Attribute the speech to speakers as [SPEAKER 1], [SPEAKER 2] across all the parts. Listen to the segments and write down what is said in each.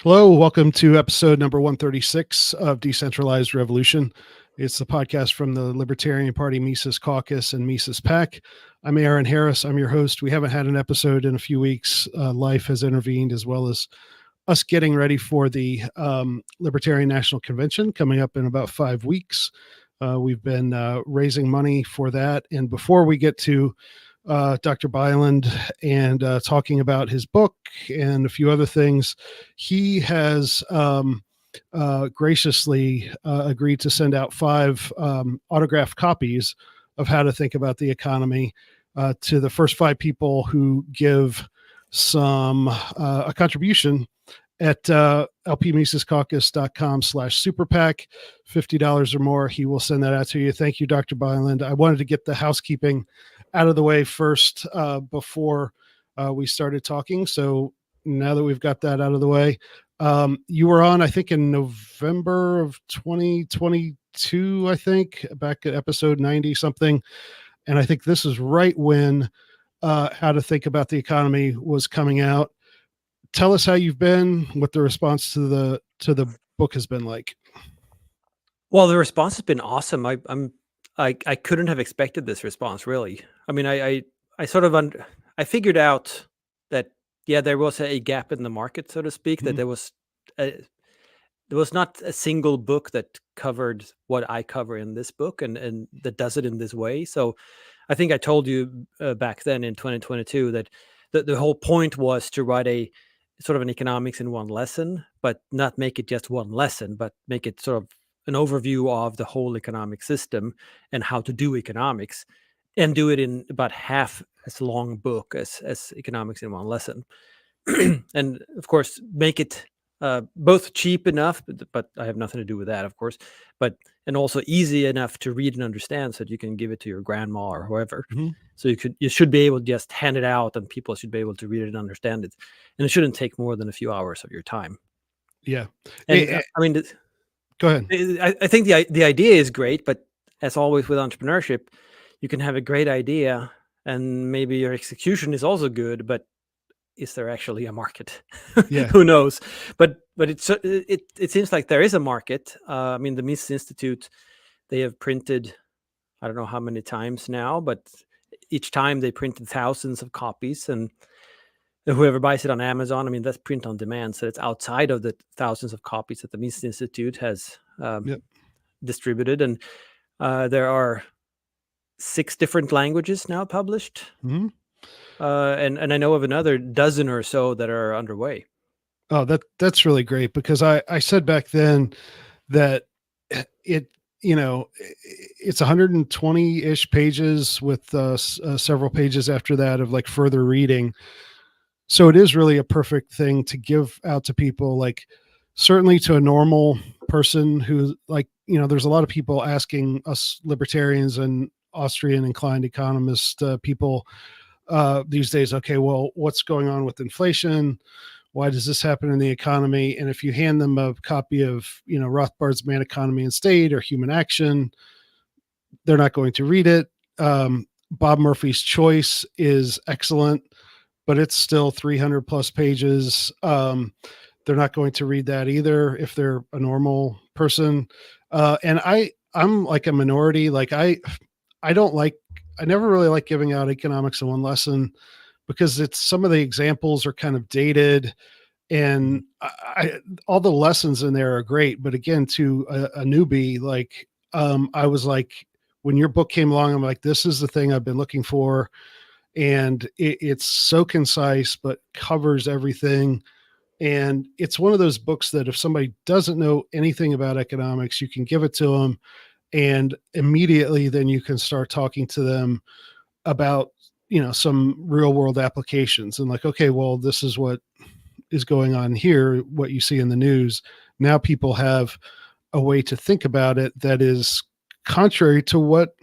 [SPEAKER 1] Hello, welcome to episode number 136 of Decentralized Revolution. It's the podcast from the Libertarian Party Mises Caucus and Mises PAC. I'm Aaron Harris. I'm your host. We haven't had an episode in a few weeks. Life has intervened, as well as us getting ready for the Libertarian National Convention coming up in about 5 weeks. We've been raising money for that. And before we get to Dr. Bylund and talking about his book and a few other things, he has graciously agreed to send out 5 autographed copies of How to Think About the Economy to the first 5 people who give a contribution at lpmisescaucus.com/superpac, $50 or more. He will send that out to you. Thank you, Dr. Bylund. I wanted to get the housekeeping out of the way first before we started talking. So now that we've got that out of the way, you were on, I think, in November of 2022, I think, back at episode 90 something. And I think this is right when How to Think About the Economy was coming out. Tell us how you've been, what the response to the book has been like.
[SPEAKER 2] Well, the response has been awesome. I couldn't have expected this response, really. I mean, I figured out that there was a gap in the market, so to speak. That there was not a single book that covered what I cover in this book, and that does it in this way. So, I think I told you back then in 2022 that the whole point was to write a sort of an economics in one lesson, but not make it just one lesson, but make it sort of an overview of the whole economic system and how to do economics, and do it in about half as long book as economics in one lesson. And of course, make it both cheap enough, but I have nothing to do with that, of course, and also easy enough to read and understand so that you can give it to your grandma or whoever. So you should be able to just hand it out, and people should be able to read it and understand it. And it shouldn't take more than a few hours of your time.
[SPEAKER 1] Yeah.
[SPEAKER 2] And I mean,
[SPEAKER 1] go ahead.
[SPEAKER 2] I think the idea is great, but as always with entrepreneurship, you can have a great idea and maybe your execution is also good, but is there actually a market?
[SPEAKER 1] Yeah.
[SPEAKER 2] Who knows? But it seems like there is a market. I mean, the Mises Institute, they have printed, I don't know how many times now, but each time they printed thousands of copies, and whoever buys it on Amazon, I mean, that's print on demand. So it's outside of the thousands of copies that the Mises Institute has distributed. And there are 6 different languages now published. And I know of another dozen or so that are underway.
[SPEAKER 1] Oh, that's really great, because I said back then that it's 120-ish pages with several pages after that of like further reading. So it is really a perfect thing to give out to people, like certainly to a normal person who, like, there's a lot of people asking us libertarians and Austrian inclined economist people these days, okay, well, what's going on with inflation? Why does this happen in the economy? And if you hand them a copy of, Rothbard's Man, Economy, and State or Human Action, they're not going to read it. Bob Murphy's Choice is excellent, but it's still 300 plus pages. They're not going to read that either if they're a normal person. And I'm like a minority. Like I never really like giving out economics in one lesson, because some of the examples are kind of dated, and all the lessons in there are great. But again, to a newbie, like I was like, when your book came along, I'm like, this is the thing I've been looking for. And it's so concise, but covers everything. And it's one of those books that if somebody doesn't know anything about economics, you can give it to them, and immediately then you can start talking to them about, some real world applications, and like, okay, well, this is what is going on here, what you see in the news. Now people have a way to think about it that is contrary to what,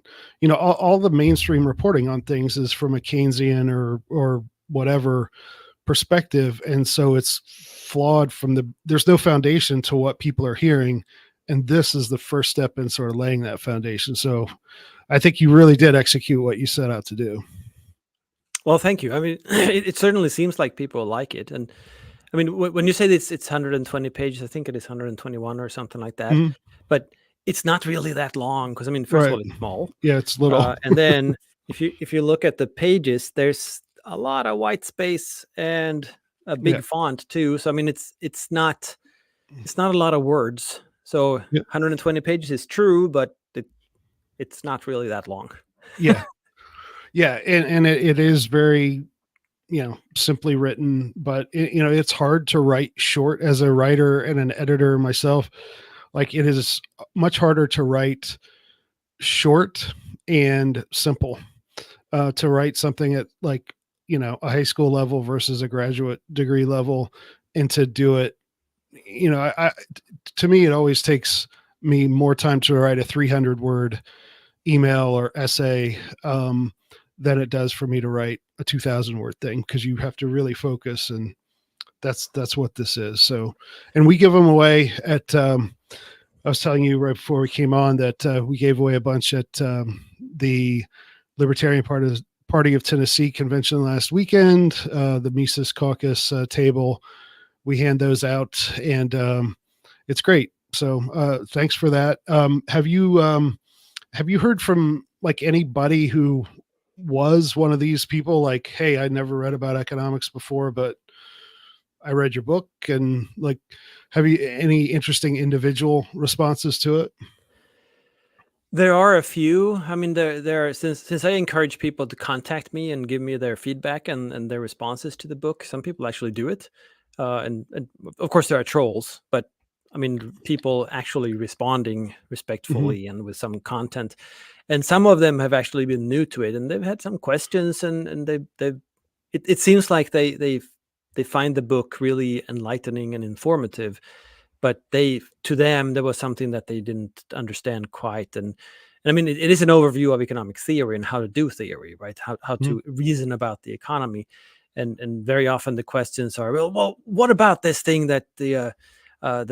[SPEAKER 1] all the mainstream reporting on things is from a Keynesian or whatever perspective. And so it's flawed there's no foundation to what people are hearing. And this is the first step in sort of laying that foundation. So I think you really did execute what you set out to do.
[SPEAKER 2] Well, thank you. I mean, it certainly seems like people like it. And I I mean, when you say it's 120 pages, I think it is 121 or something like that.
[SPEAKER 1] Mhm.
[SPEAKER 2] But it's not really that long because I mean, first of
[SPEAKER 1] Right.
[SPEAKER 2] all, it's small,
[SPEAKER 1] Yeah, it's little.
[SPEAKER 2] and then if you look at the pages, there's a lot of white space and a
[SPEAKER 1] Yeah.
[SPEAKER 2] big font too. So I mean, it's not a lot of words. So
[SPEAKER 1] Yeah.
[SPEAKER 2] 120 pages is true, but it's not really that long.
[SPEAKER 1] Yeah. Yeah, and it is very, simply written, but it's hard to write short as a writer and an editor myself. Like, it is much harder to write short and simple, to write something at, like, a high school level versus a graduate degree level, and to do it, to me, it always takes me more time to write a 300 word email or essay, than it does for me to write a 2,000 word thing, because you have to really focus, and that's what this is. So, and we give them away at. I was telling you right before we came on that we gave away a bunch at the Libertarian Party of Tennessee convention last weekend. The Mises Caucus table. We hand those out, and it's great. So thanks for that. Have you heard from, like, anybody who was one of these people, like, hey, I never read about economics before, but I read your book, and, like, have you any interesting individual responses to it?
[SPEAKER 2] There are a few. I mean, there are since I encourage people to contact me and give me their feedback and their responses to the book. Some people actually do it, and of course there are trolls, but I mean people actually responding
[SPEAKER 1] Mhm.
[SPEAKER 2] respectfully and with some content. And some of them have actually been new to it, and they've had some questions, and they've it seems like they find the book really enlightening and informative, but to them there was something that they didn't understand quite. And I mean it is an overview of economic theory and how to do theory, right? How
[SPEAKER 1] Mhm.
[SPEAKER 2] to reason about the economy. And very often the questions are, well, what about this thing that the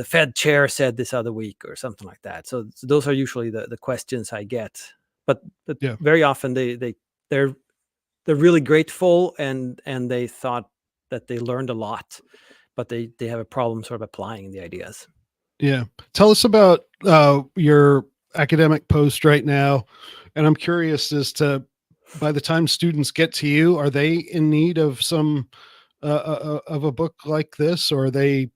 [SPEAKER 2] Fed chair said this other week or something like that. So those are usually the questions I get. But
[SPEAKER 1] Yeah.
[SPEAKER 2] very often they're they're really grateful, and they thought that they learned a lot, but they have a problem sort of applying the ideas.
[SPEAKER 1] Yeah. Tell us about your academic post right now. And I'm curious as to, by the time students get to you, are they in need of some of a book like this, or are they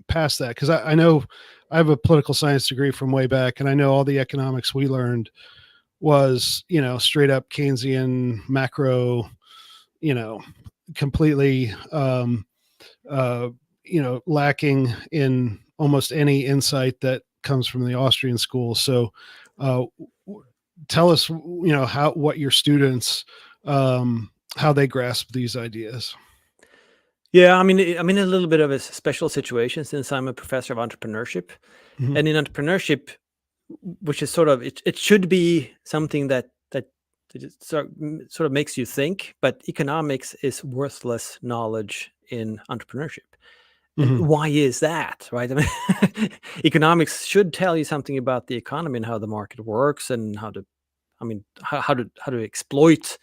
[SPEAKER 1] past that? Because I know I have a political science degree from way back, and I know all the economics we learned was, straight up Keynesian macro, you know, completely, uh, lacking in almost any insight that comes from the Austrian school. So, uh, tell us, what your students, how they grasp these ideas.
[SPEAKER 2] Yeah, I mean, I'm in a little bit of a special situation since I'm a professor of entrepreneurship,
[SPEAKER 1] Mhm.
[SPEAKER 2] and in entrepreneurship, which is sort of it should be something that just sort of makes you think, but economics is worthless knowledge in entrepreneurship. And
[SPEAKER 1] Mhm.
[SPEAKER 2] why is that, right? I mean, economics should tell you something about the economy and how the market works and how to, I mean, how to exploit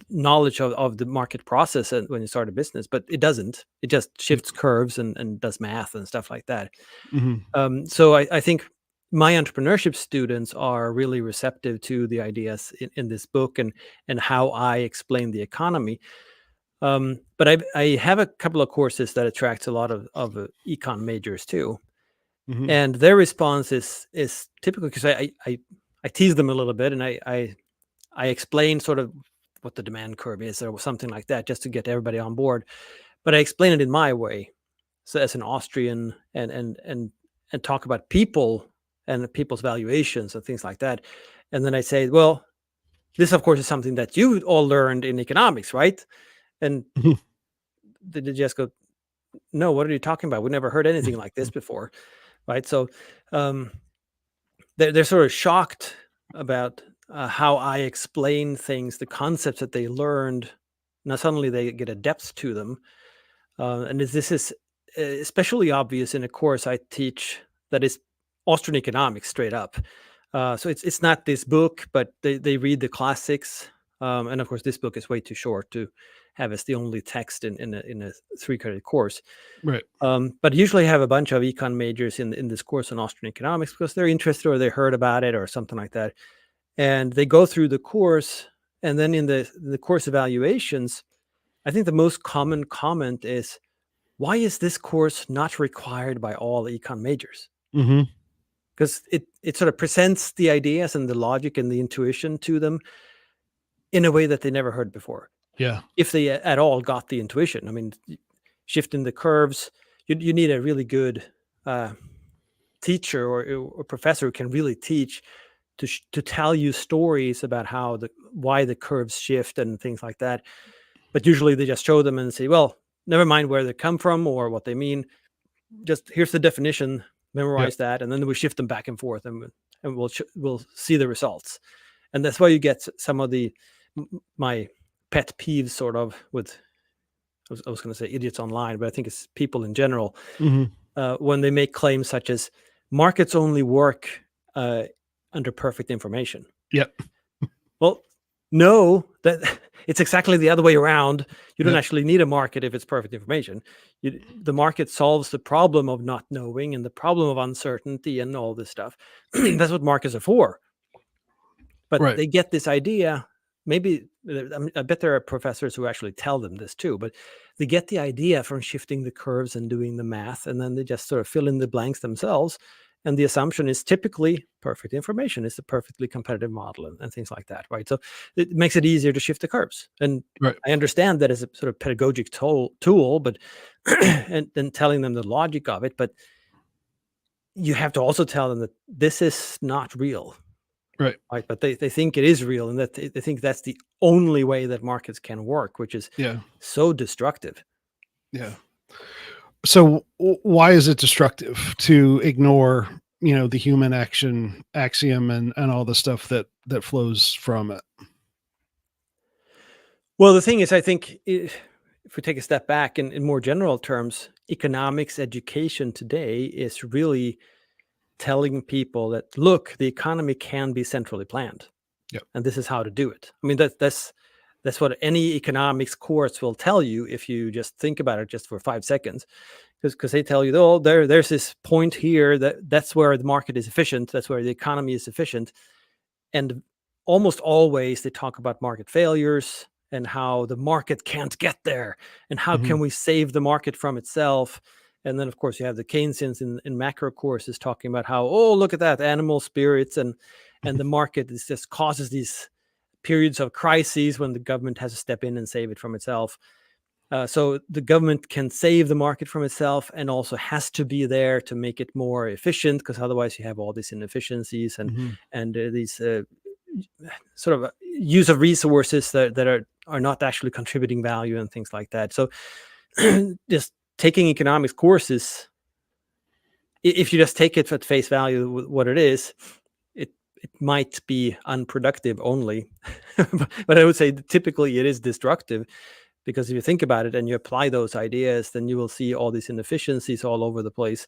[SPEAKER 2] knowledge of the market process and when you start a business, but it doesn't. It just
[SPEAKER 1] Yeah.
[SPEAKER 2] shifts curves and does math and stuff like that.
[SPEAKER 1] Mhm.
[SPEAKER 2] So I think my entrepreneurship students are really receptive to the ideas in this book and how I explain the economy. But I have a couple of courses that attracts a lot of econ majors too,
[SPEAKER 1] Mhm.
[SPEAKER 2] and their response is typically because I tease them a little bit, and I explain sort of what the demand curve is or something like that just to get everybody on board. But I explain it in my way, so as an Austrian, and talk about people and people's valuations and things like that. And then I say, well, this of course is something that you all learned in economics, right? And
[SPEAKER 1] Mhm.
[SPEAKER 2] they just go, no, what are you talking about? We never heard anything like this
[SPEAKER 1] Mhm.
[SPEAKER 2] before, right? So um, they're sort of shocked about how I explain things, the concepts that they learned. Now suddenly they get a depth to them, and this is especially obvious in a course I teach that is Austrian economics straight up. So it's not this book, but they read the classics, and of course this book is way too short to have as the only text in a 3 credit course.
[SPEAKER 1] Right.
[SPEAKER 2] But usually have a bunch of econ majors in this course on Austrian economics because they're interested or they heard about it or something like that. And they go through the course, and then in the course evaluations, I think the most common comment is, why is this course not required by all econ majors?
[SPEAKER 1] Mm-hmm.
[SPEAKER 2] Because it sort of presents the ideas and the logic and the intuition to them in a way that they never heard before.
[SPEAKER 1] Yeah.
[SPEAKER 2] If they at all got the intuition. I mean, shifting the curves, you need a really good teacher or professor who can really teach to tell you stories about why the curves shift and things like that. But usually they just show them and say, well, never mind where they come from or what they mean. Just here's the definition, memorize that, and then we shift them back and forth, and we'll see the results. And that's why you get some of my pet peeves, sort of, with I was going to say idiots online, but I think it's people in general, when they make claims such as markets only work under perfect information.
[SPEAKER 1] Yep.
[SPEAKER 2] Well, no, that it's exactly the other way around. You don't actually need a market if it's perfect information. The market solves the problem of not knowing and the problem of uncertainty and all this stuff. That's what markets are for. But they get this idea. Maybe I bet there are professors who actually tell them this too, but they get the idea from shifting the curves and doing the math, and then they just sort of fill in the blanks themselves. And the assumption is typically perfect information is a perfectly competitive model and things like that, right? So it makes it easier to shift the curves. And I understand that as a sort of pedagogic tool, but and telling them the logic of it, but you have to also tell them that this is not real. Right. But they think it is real, and that they think that's the only way that markets can work, which is so destructive.
[SPEAKER 1] Yeah. So why is it destructive to ignore, the human action axiom and all the stuff that flows from it?
[SPEAKER 2] Well, the thing is, I think if we take a step back in more general terms, economics education today is really telling people that, look, the economy can be centrally planned.
[SPEAKER 1] Yep.
[SPEAKER 2] And this is how to do it. I mean, that's what any economics course will tell you if you just think about it just for 5 seconds. Because they tell you, oh, there's this point here that's where the market is efficient. That's where the economy is efficient. And almost always they talk about market failures and how the market can't get there and how can we save the market from itself. And then, of course, you have the Keynesians in macro courses talking about how, oh, look at that, animal spirits, and the market just causes these periods of crises when the government has to step in and save it from itself. So the government can save the market from itself and also has to be there to make it more efficient, because otherwise you have all these inefficiencies and these sort of use of resources that are not actually contributing value and things like that. So just taking economics courses, if you just take it at face value, what it is, it might be unproductive only. But I would say typically it is destructive, because if you think about it and you apply those ideas, then you will see all these inefficiencies all over the place.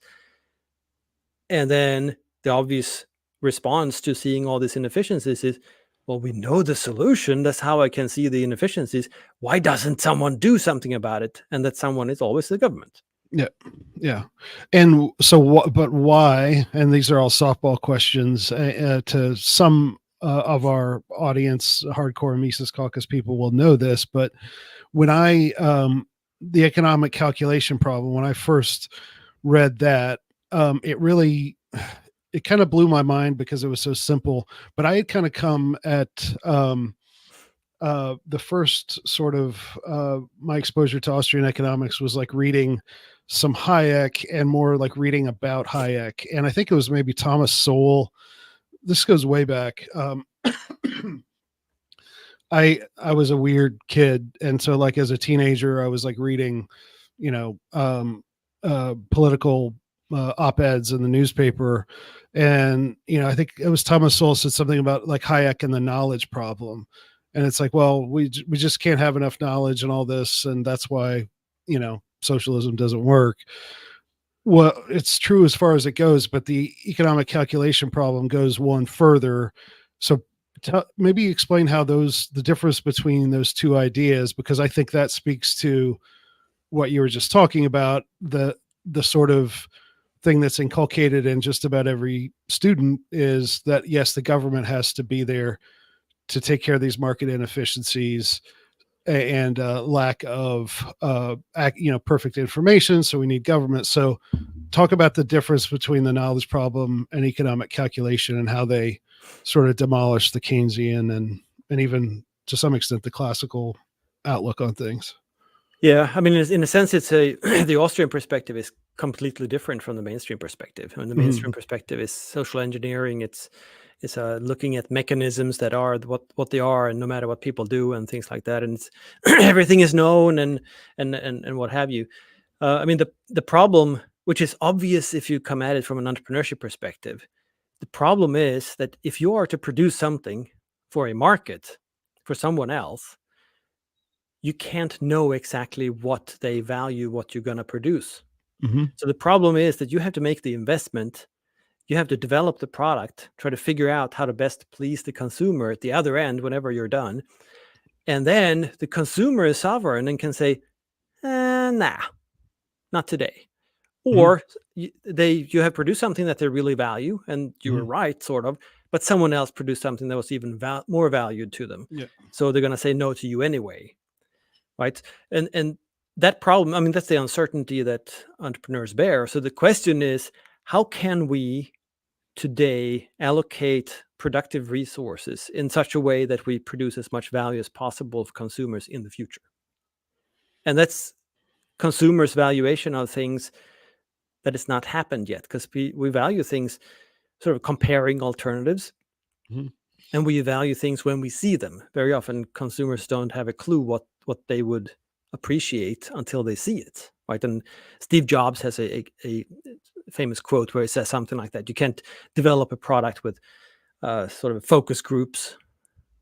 [SPEAKER 2] And then the obvious response to seeing all these inefficiencies is, well, we know the solution. That's how I can see the inefficiencies. Why doesn't someone do something about it? And that someone is always the government.
[SPEAKER 1] Yeah. Yeah. And so but why, and these are all softball questions to some of our audience, hardcore Mises Caucus people will know this, but when the economic calculation problem, when I first read that, it kind of blew my mind because it was so simple, but I had kind of come at, the first sort of my exposure to Austrian economics was like reading some Hayek and more like reading about Hayek. And I think it was maybe Thomas Sowell. This goes way back. I was a weird kid. And so like as a teenager, I was like reading, political op-eds in the newspaper. And, I think it was Thomas Sowell said something about like Hayek and the knowledge problem. And it's like, well, we just can't have enough knowledge and all this. And that's why, socialism doesn't work. Well, it's true as far as it goes, but the economic calculation problem goes one further. So maybe explain how the difference between those two ideas, because I think that speaks to what you were just talking about, the sort of thing that's inculcated in just about every student is that yes, the government has to be there to take care of these market inefficiencies and lack of perfect information. So we need government. So talk about the difference between the knowledge problem and economic calculation and how they sort of demolish the Keynesian and even to some extent the classical outlook on things.
[SPEAKER 2] Yeah, I mean, in a sense, it's the Austrian perspective is completely different from the mainstream perspective. I mean, the mainstream
[SPEAKER 1] Mhm.
[SPEAKER 2] perspective is social engineering. It's looking at mechanisms that are what they are, and no matter what people do and things like that. And it's, everything is known and what have you. I mean, the problem, which is obvious if you come at it from an entrepreneurship perspective, the problem is that if you are to produce something for a market, for someone else, you can't know exactly what they value what you're going to produce.
[SPEAKER 1] Mhm.
[SPEAKER 2] So the problem is that you have to make the investment, you have to develop the product, try to figure out how to best please the consumer at the other end whenever you're done. And then the consumer is sovereign and can say, nah, not today.
[SPEAKER 1] Mhm.
[SPEAKER 2] Or you have produced something that they really value, and you were
[SPEAKER 1] Mhm.
[SPEAKER 2] right, sort of, but someone else produced something that was even more valued to them.
[SPEAKER 1] Yeah.
[SPEAKER 2] So they're going to say no to you anyway, right? And that problem, I mean, that's the uncertainty that entrepreneurs bear. So the question is, how can we today allocate productive resources in such a way that we produce as much value as possible for consumers in the future? And that's consumers' valuation of things that has not happened yet, because we value things sort of comparing alternatives,
[SPEAKER 1] Mhm.
[SPEAKER 2] and we value things when we see them. Very often consumers don't have a clue what they would appreciate until they see it, right? And Steve Jobs has a famous quote where he says something like that: you can't develop a product with sort of focus groups,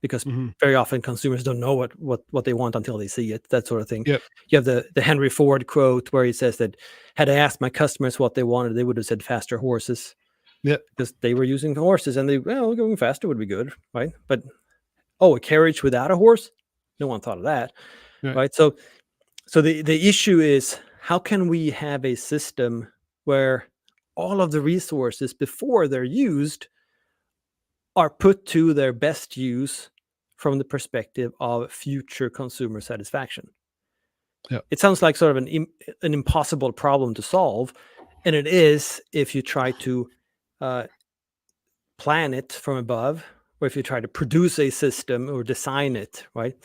[SPEAKER 2] because
[SPEAKER 1] Mhm.
[SPEAKER 2] very often consumers don't know what they want until they see it, that sort of thing.
[SPEAKER 1] Yep.
[SPEAKER 2] You have the Henry Ford quote where he says that, had I asked my customers what they wanted, they would have said faster horses,
[SPEAKER 1] Yep.
[SPEAKER 2] because they were using horses, and well, going faster would be good, right? But oh, a carriage without a horse? No one thought of that,
[SPEAKER 1] Right.
[SPEAKER 2] right? So the issue is, how can we have a system where all of the resources before they're used are put to their best use from the perspective of future consumer satisfaction?
[SPEAKER 1] Yep.
[SPEAKER 2] It sounds like sort of an impossible problem to solve, and it is if you try to uh, plan it from above, or if you try to produce a system or design it, right?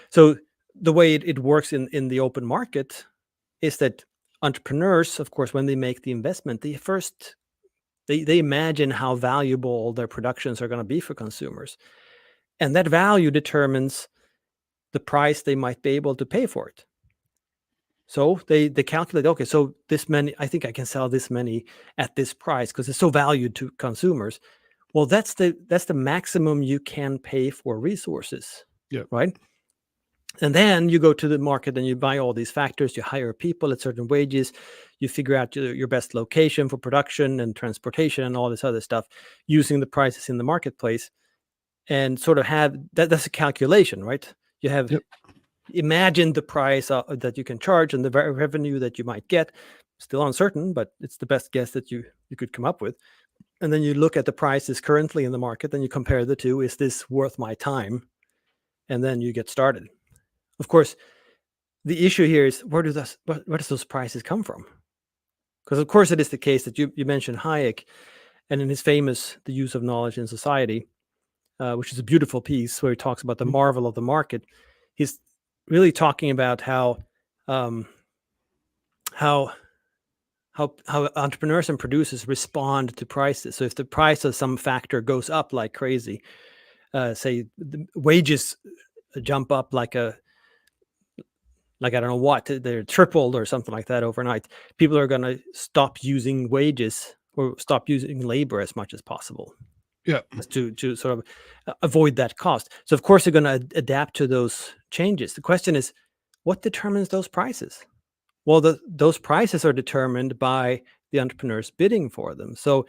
[SPEAKER 2] So the way it works in the open market is that entrepreneurs, of course, when they make the investment, they imagine how valuable their productions are going to be for consumers, and that value determines the price they might be able to pay for it. So they calculate, okay, so this many, I think I can sell this many at this price because it's so valued to consumers. Well, that's the maximum you can pay for resources,
[SPEAKER 1] Yep.
[SPEAKER 2] right? And then you go to the market and you buy all these factors, you hire people at certain wages, you figure out your best location for production and transportation and all this other stuff using the prices in the marketplace, and sort of have that's a calculation, right? You have
[SPEAKER 1] Yep.
[SPEAKER 2] imagined the price that you can charge and the revenue that you might get, still uncertain, but it's the best guess that you could come up with. And then you look at the prices currently in the market and you compare the two. Is this worth my time? And then you get started. Of course, the issue here is, where does those prices come from? Because of course it is the case that you mentioned Hayek, and in his famous The Use of Knowledge in Society, which is a beautiful piece where he talks about the
[SPEAKER 1] Mhm.
[SPEAKER 2] marvel of the market. He's really talking about um, how how entrepreneurs and producers respond to prices. So if the price of some factor goes up like crazy, say the wages jump up like I don't know what, they're tripled or something like that overnight, people are going to stop using wages or stop using labor as much as possible,
[SPEAKER 1] Yep.
[SPEAKER 2] as to sort of avoid that cost. So of course they're going to adapt to those changes. The question is, what determines those prices? Well, those prices are determined by the entrepreneurs bidding for them. So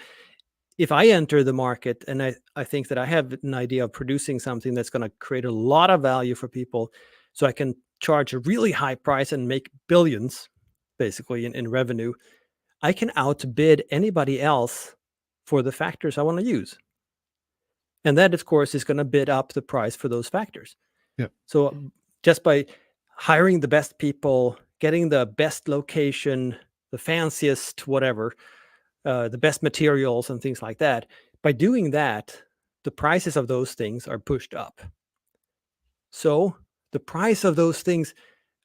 [SPEAKER 2] if I enter the market and I think that I have an idea of producing something that's going to create a lot of value for people, so I can charge a really high price and make billions, basically, in revenue, I can outbid anybody else for the factors I want to use. And that, of course, is going to bid up the price for those factors.
[SPEAKER 1] Yeah.
[SPEAKER 2] So just by hiring the best people, getting the best location, the fanciest whatever, the best materials and things like that, by doing that, the prices of those things are pushed up. So the price of those things,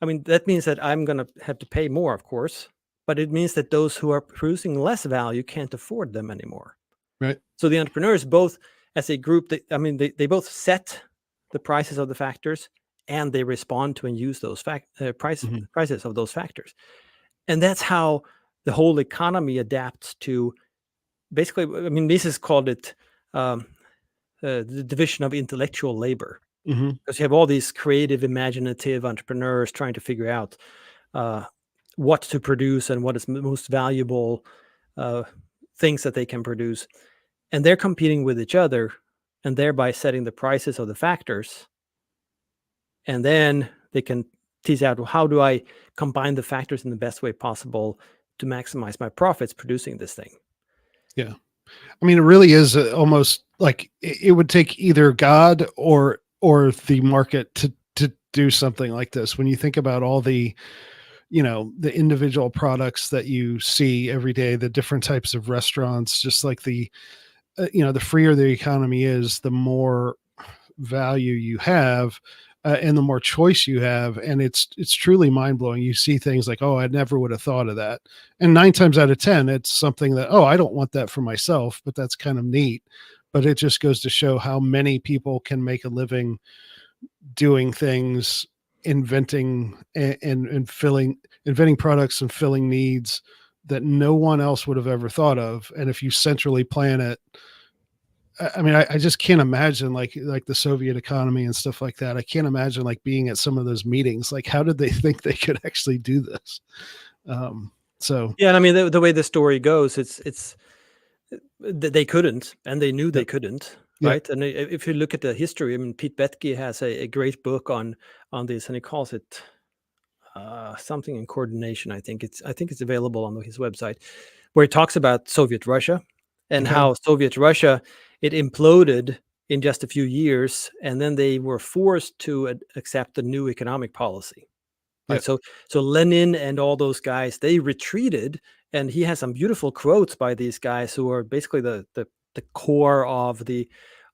[SPEAKER 2] I mean, that means that I'm going to have to pay more, of course, but it means that those who are producing less value can't afford them anymore.
[SPEAKER 1] Right.
[SPEAKER 2] So the entrepreneurs, both as a group, they both set the prices of the factors, and they respond to and use those prices of those factors. And that's how the whole economy adapts to, basically, I mean, this is called it the division of intellectual labor. Because you have all these creative, imaginative entrepreneurs trying to figure out what to produce and what is the most valuable things that they can produce. And they're competing with each other and thereby setting the prices of the factors. And then they can tease out, well, how do I combine the factors in the best way possible to maximize my profits producing this thing?
[SPEAKER 1] Yeah. I mean, it really is almost like it would take either God or the market to do something like this. When you think about all the, the individual products that you see every day, the different types of restaurants, just like the freer the economy is, the more value you have, and the more choice you have. And it's truly mind-blowing. You see things like, oh, I never would have thought of that. And 9 times out of 10, it's something that, oh, I don't want that for myself, but that's kind of neat. But it just goes to show how many people can make a living doing things, inventing and inventing products and filling needs that no one else would have ever thought of. And if you centrally plan it, I mean, I just can't imagine like the Soviet economy and stuff like that. I can't imagine like being at some of those meetings. Like, how did they think they could actually do this? So
[SPEAKER 2] yeah, and I mean, the way the story goes, it's they couldn't, and they knew they couldn't,
[SPEAKER 1] yeah,
[SPEAKER 2] right? And if you look at the history, I mean, Pete Betke has a great book on this, and he calls it something in coordination. I think it's available on his website, where he talks about Soviet Russia and
[SPEAKER 1] okay,
[SPEAKER 2] how Soviet Russia, it imploded in just a few years, and then they were forced to accept the new economic policy.
[SPEAKER 1] yeah,
[SPEAKER 2] Right. So Lenin and all those guys, they retreated, and he has some beautiful quotes by these guys who are basically the core of the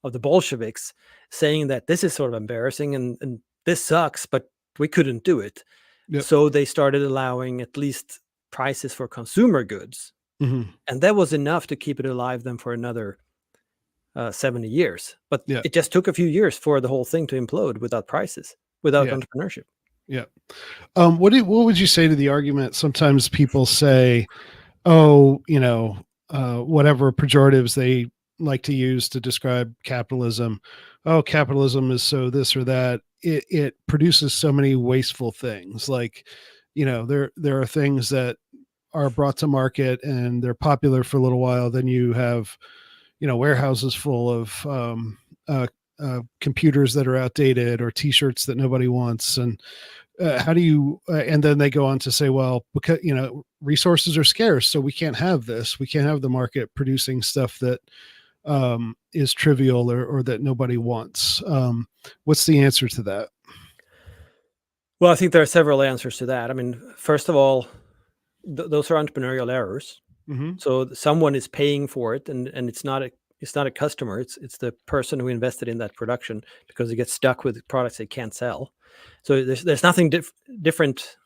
[SPEAKER 2] Bolsheviks, saying that this is sort of embarrassing and this sucks, but we couldn't do it.
[SPEAKER 1] yep,
[SPEAKER 2] So they started allowing at least prices for consumer goods. And that was enough to keep it alive then for another 70 years. But
[SPEAKER 1] yeah,
[SPEAKER 2] it just took a few years for the whole thing to implode without prices, without
[SPEAKER 1] yeah,
[SPEAKER 2] entrepreneurship.
[SPEAKER 1] yeah. What would you say to the argument? Sometimes people say, oh, whatever pejoratives they like to use to describe capitalism. Oh, capitalism is so this or that. It produces so many wasteful things. Like, there are things that are brought to market and they're popular for a little while. Then you have, warehouses full of computers that are outdated or T-shirts that nobody wants. And how do you and then they go on to say, well, because resources are scarce, so we can't have this, we can't have the market producing stuff that is trivial or that nobody wants. What's the answer to that?
[SPEAKER 2] Well, I think there are several answers to that. I mean, first of all, those are entrepreneurial errors.
[SPEAKER 1] Mm-hmm.
[SPEAKER 2] So someone is paying for it, and it's not a customer. It's the person who invested in that production, because they get stuck with products they can't sell. So there's nothing different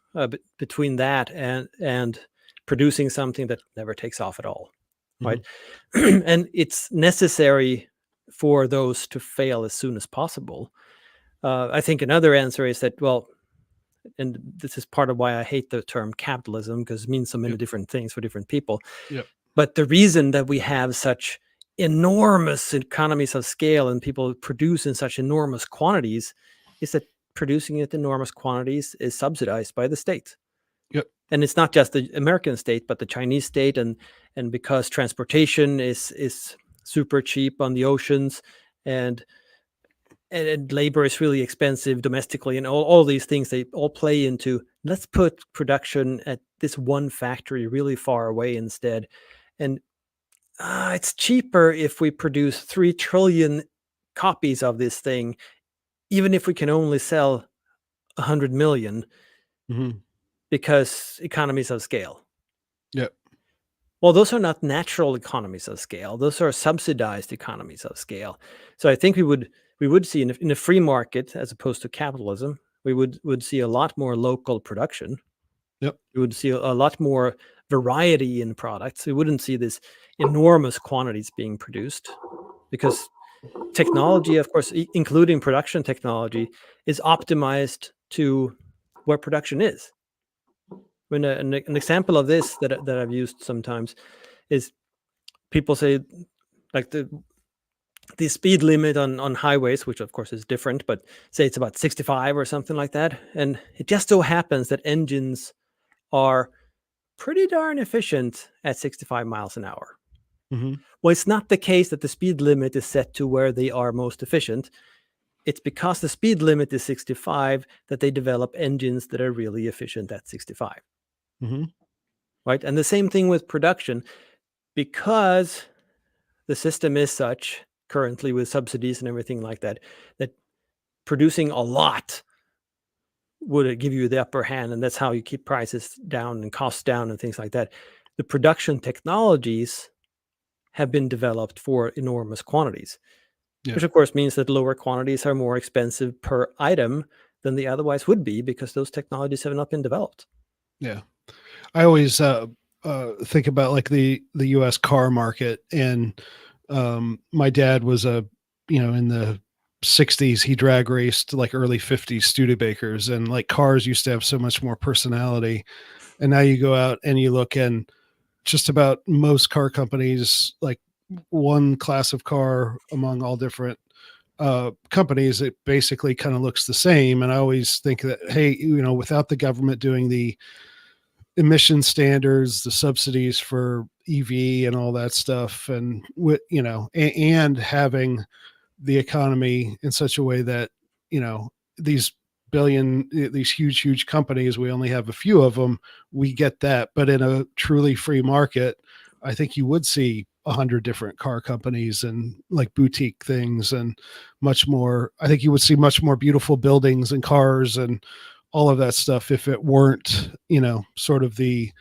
[SPEAKER 2] between that and producing something that never takes off at all,
[SPEAKER 1] Mm-hmm.
[SPEAKER 2] right? And it's necessary for those to fail as soon as possible. I think another answer is that, well, and this is part of why I hate the term capitalism, because it means so many
[SPEAKER 1] Yep.
[SPEAKER 2] different things for different people.
[SPEAKER 1] Yep.
[SPEAKER 2] But the reason that we have such enormous economies of scale and people produce in such enormous quantities is that producing at enormous quantities is subsidized by the state.
[SPEAKER 1] Yep.
[SPEAKER 2] And it's not just the American state, but the Chinese state, and because transportation is super cheap on the oceans, and and labor is really expensive domestically, and all these things, they all play into, let's put production at this one factory really far away instead. And it's cheaper if we produce 3 trillion copies of this thing, even if we can only sell 100 million,
[SPEAKER 1] Mhm.
[SPEAKER 2] because economies of scale.
[SPEAKER 1] Yep.
[SPEAKER 2] Well, those are not natural economies of scale. Those are subsidized economies of scale. So I think we would see in a free market, as opposed to capitalism, we would see a lot more local production.
[SPEAKER 1] Yep.
[SPEAKER 2] We would see a lot more variety in products. We wouldn't see this enormous quantities being produced, because technology, of course, including production technology, is optimized to where production is. When an example of this that I've used sometimes is, people say, like, the speed limit on highways, which of course is different, but say it's about 65 or something like that, and it just so happens that engines are pretty darn efficient at 65 miles an hour.
[SPEAKER 1] Mhm.
[SPEAKER 2] Well, it's not the case that the speed limit is set to where they are most efficient. It's because the speed limit is 65 that they develop engines that are really efficient at 65,
[SPEAKER 1] Mhm.
[SPEAKER 2] right? And the same thing with production, because the system is such currently, with subsidies and everything like that, that producing a lot would give you the upper hand, and that's how you keep prices down and costs down and things like that. The production technologies have been developed for enormous quantities,
[SPEAKER 1] Yeah.
[SPEAKER 2] which of course means that lower quantities are more expensive per item than they otherwise would be, because those technologies have not been developed.
[SPEAKER 1] Yeah. I always think about like the U.S. car market, and my dad was in the 60s, he drag raced like early 50s Studebakers, and like cars used to have so much more personality. And now you go out and you look, and just about most car companies, like one class of car among all different companies, it basically kind of looks the same. And I always think that, hey, without the government doing the emission standards, the subsidies for EV and all that stuff, and and having the economy in such a way that these these huge companies, we only have a few of them, we get that. But in a truly free market, I think you would see 100 different car companies and like boutique things, and much more. I think you would see much more beautiful buildings and cars and all of that stuff, if it weren't sort of the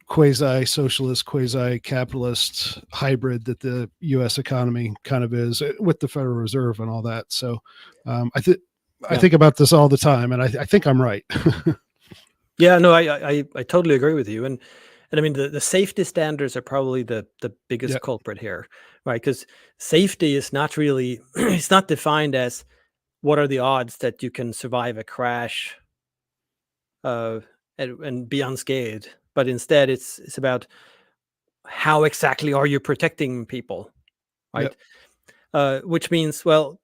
[SPEAKER 1] quasi socialist, quasi capitalist hybrid that the US economy kind of is, with the Federal Reserve and all that. So I
[SPEAKER 2] Yeah.
[SPEAKER 1] think about this all the time, and I think I'm right.
[SPEAKER 2] Yeah, no, I totally agree with you. And I mean, the safety standards are probably the
[SPEAKER 1] Yeah.
[SPEAKER 2] biggest culprit here, right? Because safety is not really it's not defined as what are the odds that you can survive a crash, uh, and be unscathed, but instead it's about how exactly are you protecting people,
[SPEAKER 1] Yeah.
[SPEAKER 2] right? Which means, well,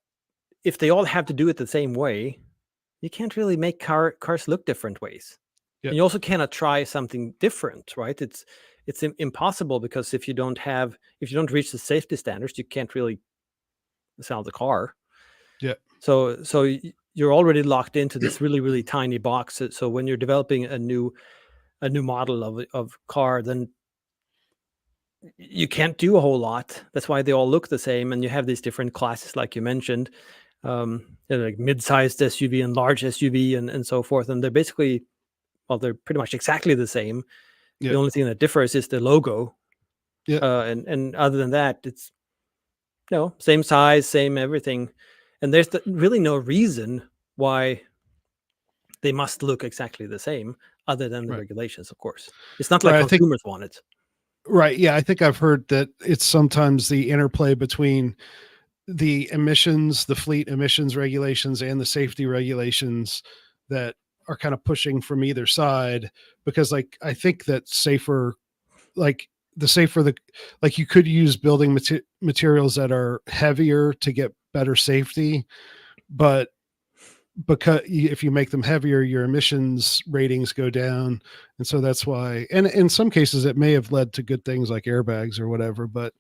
[SPEAKER 2] if they all have to do it the same way, you can't really make cars look different ways.
[SPEAKER 1] Yeah.
[SPEAKER 2] And you also cannot try something different, right? It's impossible, because if you don't reach the safety standards, you can't really sell the car.
[SPEAKER 1] Yeah.
[SPEAKER 2] So you're already locked into this really tiny box. So when you're developing a new model of car, then you can't do a whole lot. That's why they all look the same, and you have these different classes, like you mentioned, like mid-sized SUV and large SUV, and so forth. And they're basically, well, they're pretty much exactly the same. The
[SPEAKER 1] Yeah.
[SPEAKER 2] only thing that differs is the logo,
[SPEAKER 1] Yeah.
[SPEAKER 2] and other than that, it's same size, same everything. And there's really no reason why they must look exactly the same, other than the
[SPEAKER 1] Right.
[SPEAKER 2] regulations, of course. It's not like
[SPEAKER 1] Right. I think
[SPEAKER 2] consumers want it.
[SPEAKER 1] right. Yeah. I think I've heard that it's sometimes the interplay between the emissions, the fleet emissions regulations, and the safety regulations that are kind of pushing from either side. Because like I think that like the safer the like you could use building materials that are heavier to get better safety, but because if you make them heavier, your emissions ratings go down. And so that's why, and in some cases it may have led to good things like airbags or whatever, but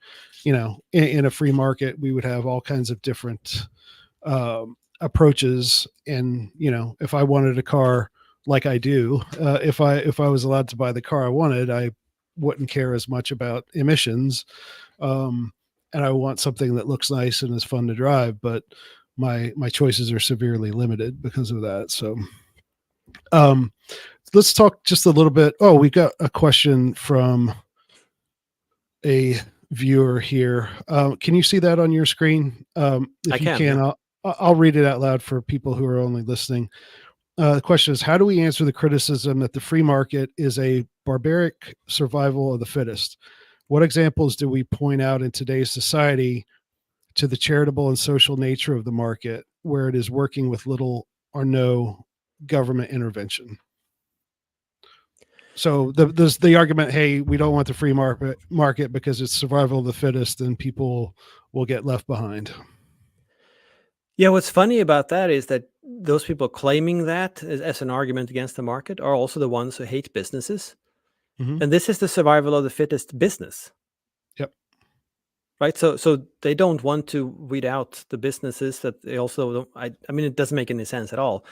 [SPEAKER 1] in a free market, we would have all kinds of different approaches. And if I wanted a car like I do, if I was allowed to buy the car I wanted, I wouldn't care as much about emissions. um, and I want something that looks nice and is fun to drive, but my choices are severely limited because of that. So um, let's talk just a little bit. Oh, we got a question from a viewer here. Can you see that on your screen?
[SPEAKER 2] I
[SPEAKER 1] If you
[SPEAKER 2] can, yeah.
[SPEAKER 1] can, I'll read it out loud for people who are only listening. The question is, how do we answer the criticism that the free market is a barbaric survival of the fittest? What examples do we point out in today's society to the charitable and social nature of the market, where it is working with little or no government intervention? So there's the argument, hey, we don't want the free market because it's survival of the fittest, and people will get left behind.
[SPEAKER 2] Yeah, what's funny about that is that those people claiming that as an argument against the market are also the ones who hate businesses.
[SPEAKER 1] Mm-hmm.
[SPEAKER 2] And this is the survival of the fittest business,
[SPEAKER 1] Yep.
[SPEAKER 2] right? So they don't want to weed out the businesses that they also don't. I mean, it doesn't make any sense at all.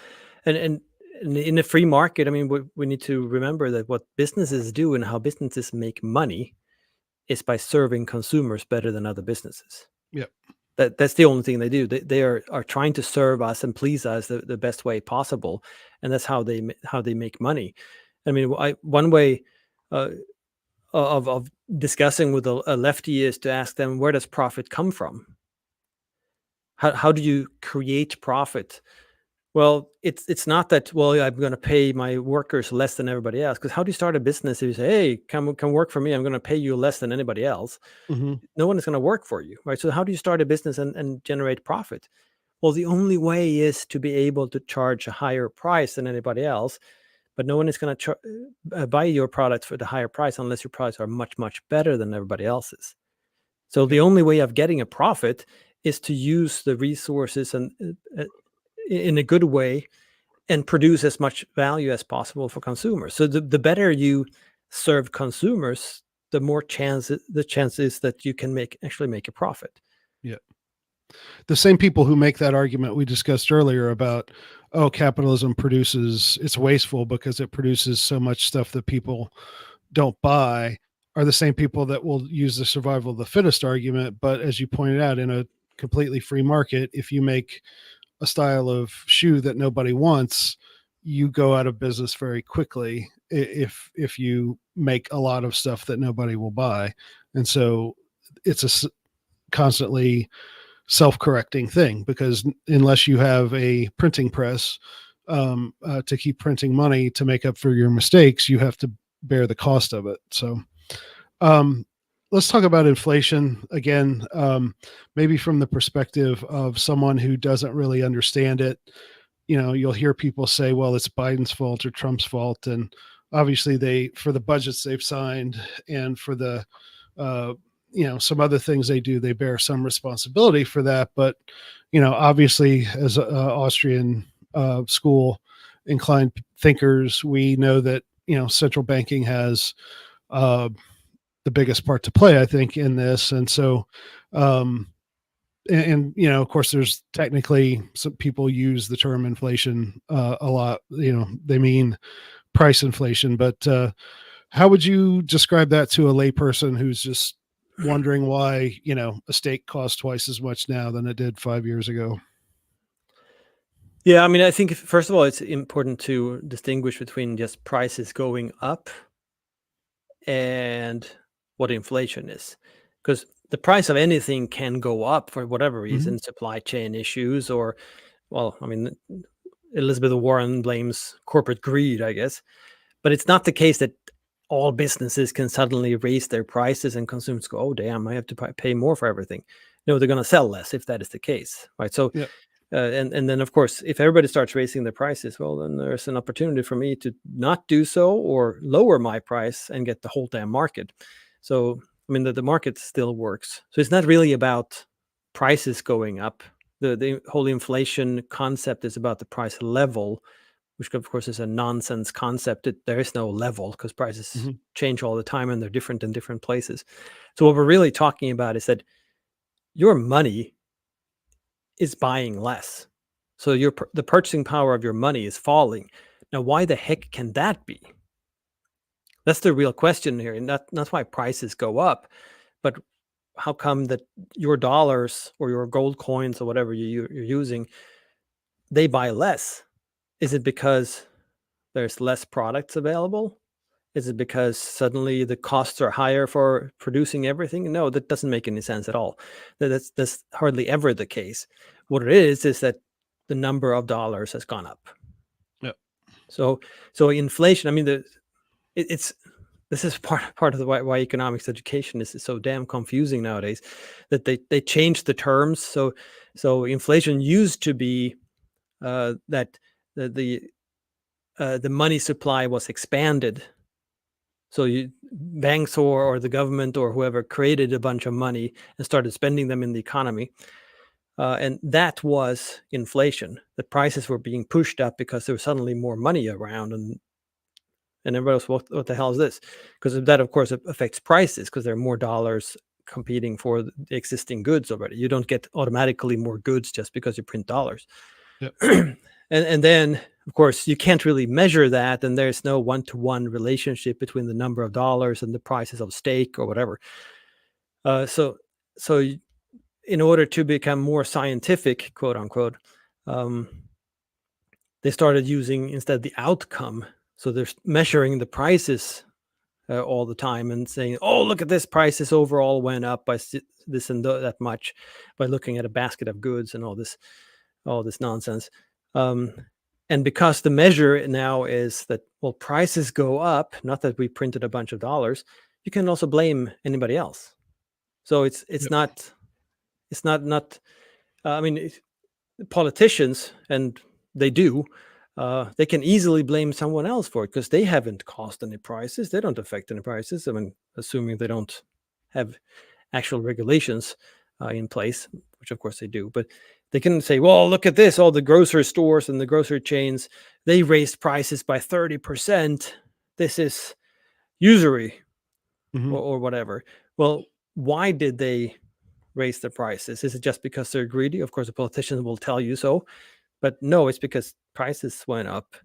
[SPEAKER 2] And in a free market, I mean, we need to remember that what businesses do and how businesses make money is by serving consumers better than other businesses.
[SPEAKER 1] Yep.
[SPEAKER 2] That's the only thing they do. They are trying to serve us and please us the best way possible, and that's how they make money. I mean, one way uh, of discussing with a lefty is to ask them, where does profit come from? How do you create profit? Well, it's not that, well, I'm going to pay my workers less than everybody else. Because how do you start a business if you say, hey, come work for me? I'm going to pay you less than anybody else.
[SPEAKER 1] Mm-hmm.
[SPEAKER 2] No one is going to work for you, right? So how do you start a business and generate profit? Well, the only way is to be able to charge a higher price than anybody else, but no one is going to buy your products for the higher price unless your products are much, much better than everybody else's. So
[SPEAKER 1] Yep.
[SPEAKER 2] the only way of getting a profit is to use the resources and in a good way and produce as much value as possible for consumers. So the better you serve consumers, the more the chances that you can actually make a profit.
[SPEAKER 1] Yep. The same people who make that argument we discussed earlier about, oh, capitalism it's wasteful because it produces so much stuff that people don't buy, are the same people that will use the survival of the fittest argument. But as you pointed out, in a completely free market, if you make a style of shoe that nobody wants, you go out of business very quickly if you make a lot of stuff that nobody will buy. And so it's a constantly self-correcting thing, because unless you have a printing press to keep printing money to make up for your mistakes, you have to bear the cost of it. So um, let's talk about inflation again, maybe from the perspective of someone who doesn't really understand it. You'll hear people say, well, it's Biden's fault or Trump's fault. And obviously for the budgets they've signed and for the, some other things they do, they bear some responsibility for that. But, obviously as Austrian school inclined thinkers, we know that, central banking has the biggest part to play, I think, in this. And so, of course, there's technically some people use the term inflation a lot. They mean price inflation. But how would you describe that to a layperson who's just wondering why a steak costs twice as much now than it did 5 years ago?
[SPEAKER 2] Yeah, I mean, I think first of all, it's important to distinguish between just prices going up and what inflation is, because the price of anything can go up for whatever
[SPEAKER 1] Mm-hmm.
[SPEAKER 2] reason, supply chain issues, or, well, I mean, Elizabeth Warren blames corporate greed, I guess, but it's not the case that all businesses can suddenly raise their prices and consumers go, oh, damn, I have to pay more for everything. No, they're going to sell less if that is the case, right? So,
[SPEAKER 1] Yeah.
[SPEAKER 2] and then of course, if everybody starts raising their prices, well, then there's an opportunity for me to not do so or lower my price and get the whole damn market. So, I mean, the market still works. So it's not really about prices going up. the whole inflation concept is about the price level, which of course is a nonsense concept. There is no level because prices
[SPEAKER 1] Mhm.
[SPEAKER 2] change all the time and they're different in different places. So what we're really talking about is that your money is buying less. So the purchasing power of your money is falling. Now, why the heck can that be? That's the real question here, and that's why prices go up. But how come that your dollars or your gold coins or whatever you're using, they buy less? Is it because there's less products available? Is it because suddenly the costs are higher for producing everything? No, that doesn't make any sense at all. That's hardly ever the case. What it is that the number of dollars has gone up.
[SPEAKER 1] Yeah.
[SPEAKER 2] So inflation. I mean, it's this is part of the why economics education is so damn confusing nowadays. That they changed the terms. So inflation used to be that the money supply was expanded. So banks or the government or whoever created a bunch of money and started spending them in the economy. And that was inflation. The prices were being pushed up because there was suddenly more money around, and everybody else, what the hell is this? Because that, of course, affects prices because there are more dollars competing for the existing goods already. You don't get automatically more goods just because you print dollars.
[SPEAKER 1] Yeah.
[SPEAKER 2] And then, of course, you can't really measure that, and there's no one-to-one relationship between the number of dollars and the prices of steak or whatever. So in order to become more scientific, quote unquote, um, they started using instead the outcome. So they're measuring the prices all the time and saying, "Oh, look at this! Prices overall went up by this and that much," by looking at a basket of goods and all this nonsense. Um, and because the measure now is that, well, prices go up, not that we printed a bunch of dollars, you can also blame anybody else. So it's
[SPEAKER 1] Yep.
[SPEAKER 2] not. I mean, politicians, and they do. They can easily blame someone else for it because they haven't caused any prices. They don't affect any prices. I mean, assuming they don't have actual regulations in place, which of course they do. But they can say, well, look at this. All the grocery stores and the grocery chains, they raised prices by 30%. This is usury
[SPEAKER 1] Mhm.
[SPEAKER 2] or whatever. Well, why did they raise the prices? Is it just because they're greedy? Of course, the politicians will tell you so. But no, it's because prices went up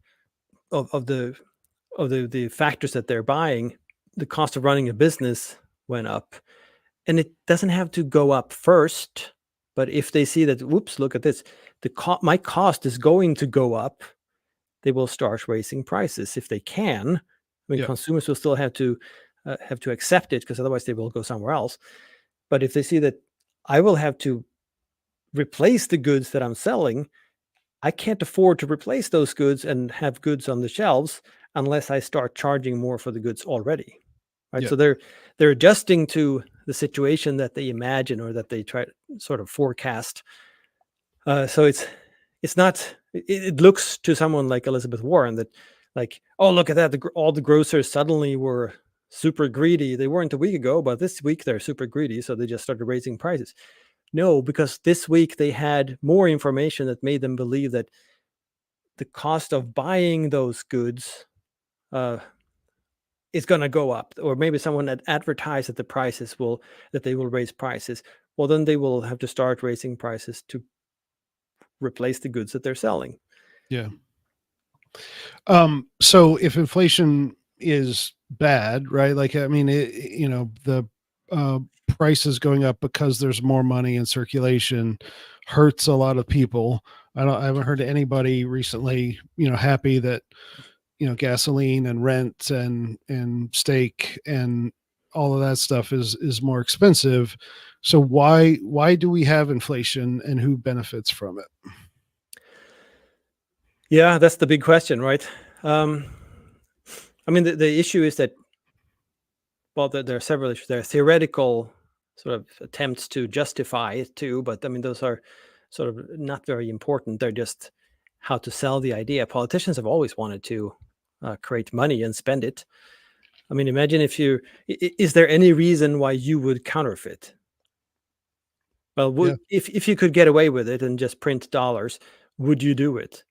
[SPEAKER 2] of the factors that they're buying. The cost of running a business went up, and it doesn't have to go up first. But if they see that, whoops, look at this, my cost is going to go up, they will start raising prices if they can. I mean,
[SPEAKER 1] Yeah.
[SPEAKER 2] consumers will still have to accept it because otherwise they will go somewhere else. But if they see that I will have to replace the goods that I'm selling, I can't afford to replace those goods and have goods on the shelves unless I start charging more for the goods already. Right.
[SPEAKER 1] Yeah.
[SPEAKER 2] So they're adjusting to the situation that they imagine or that they try to sort of forecast. So it's not. It looks to someone like Elizabeth Warren that, like, oh, look at that, all the grocers suddenly were super greedy. They weren't a week ago, but this week they're super greedy, so they just started raising prices. No, because this week they had more information that made them believe that the cost of buying those goods uh, is going to go up, or maybe someone had advertised that that they will raise prices. Well, then they will have to start raising prices to replace the goods that they're selling.
[SPEAKER 1] Yeah. So if inflation is bad, right? Like, I mean, the uh, prices going up because there's more money in circulation hurts a lot of people. I haven't heard anybody recently, happy that, gasoline and rent and steak and all of that stuff is more expensive. So why do we have inflation and who benefits from it?
[SPEAKER 2] Yeah, that's the big question, right? Um, I mean, the issue is that, well, there are several issues. There are theoretical sort of attempts to justify it too, but I mean, those are sort of not very important. They're just how to sell the idea. Politicians have always wanted to create money and spend it. I mean, imagine if is there any reason why you would counterfeit? Well,
[SPEAKER 1] Yeah.
[SPEAKER 2] if you could get away with it and just print dollars, would you do it?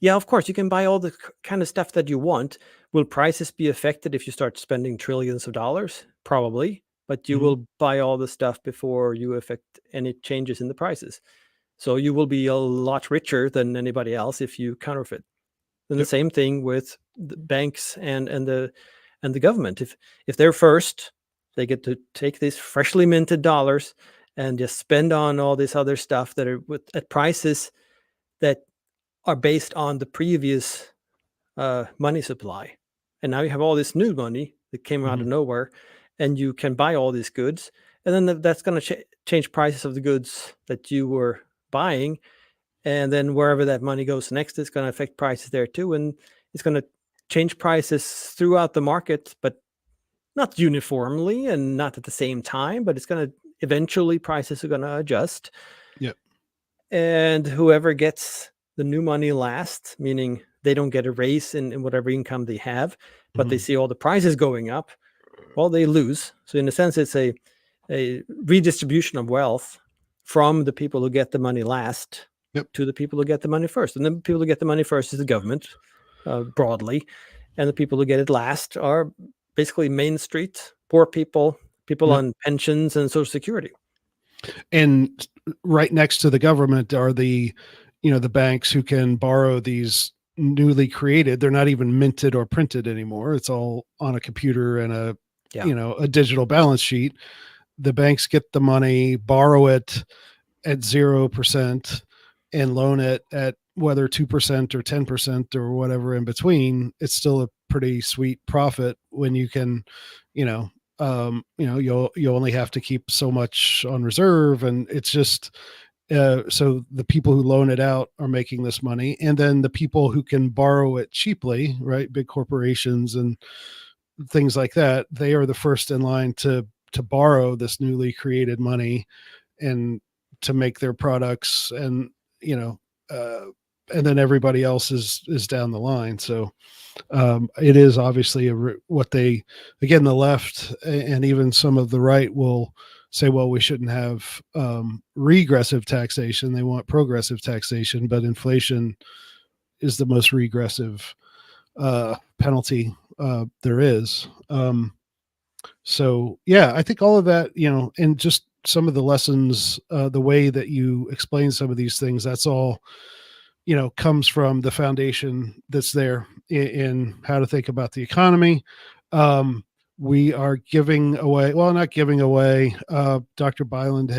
[SPEAKER 2] Yeah, of course, you can buy all the kind of stuff that you want. Will prices be affected if you start spending trillions of dollars? Probably, but you
[SPEAKER 1] Mhm.
[SPEAKER 2] will buy all the stuff before you affect any changes in the prices. So you will be a lot richer than anybody else if you counterfeit. And the
[SPEAKER 1] Yep.
[SPEAKER 2] same thing with the banks and the government. If they're first, they get to take these freshly minted dollars and just spend on all this other stuff that are at prices that are based on the previous money supply. And now you have all this new money that came out
[SPEAKER 1] Mhm.
[SPEAKER 2] of nowhere, and you can buy all these goods. And then that's going to change prices of the goods that you were buying. And then wherever that money goes next, it's going to affect prices there too. And it's going to change prices throughout the market, but not uniformly and not at the same time. But it's going to eventually prices are going to adjust.
[SPEAKER 1] Yep.
[SPEAKER 2] And whoever gets the new money last, meaning they don't get a raise in whatever income they have, but they
[SPEAKER 1] Mhm.
[SPEAKER 2] see all the prices going up, well, they lose. So in a sense, it's a redistribution of wealth from the people who get the money last
[SPEAKER 1] Yep.
[SPEAKER 2] to the people who get the money first. And the people who get the money first is the government, broadly, and the people who get it last are basically Main Street, poor people, people
[SPEAKER 1] Yep.
[SPEAKER 2] on pensions and Social Security.
[SPEAKER 1] And right next to the government are the banks who can borrow these newly created. They're not even minted or printed anymore. It's all on a computer and
[SPEAKER 2] Yeah.
[SPEAKER 1] a digital balance sheet. The banks get the money, borrow it at 0% and loan it at whether 2% or 10% or whatever in between. It's still a pretty sweet profit when you can, you know, you only have to keep so much on reserve, and it's just so the people who loan it out are making this money, and then the people who can borrow it cheaply, right, big corporations and things like that, they are the first in line to borrow this newly created money and to make their products, and you know uh, and then everybody else is down the line. So it is obviously what they, again, the left and even some of the right will say, well, we shouldn't have regressive taxation. They want progressive taxation, but inflation is the most regressive penalty there is. So yeah, I think all of that, and just some of the lessons, the way that you explain some of these things, that's all, comes from the foundation that's there in how to think about the economy. We are giving away, well, not giving away. Dr. Bylund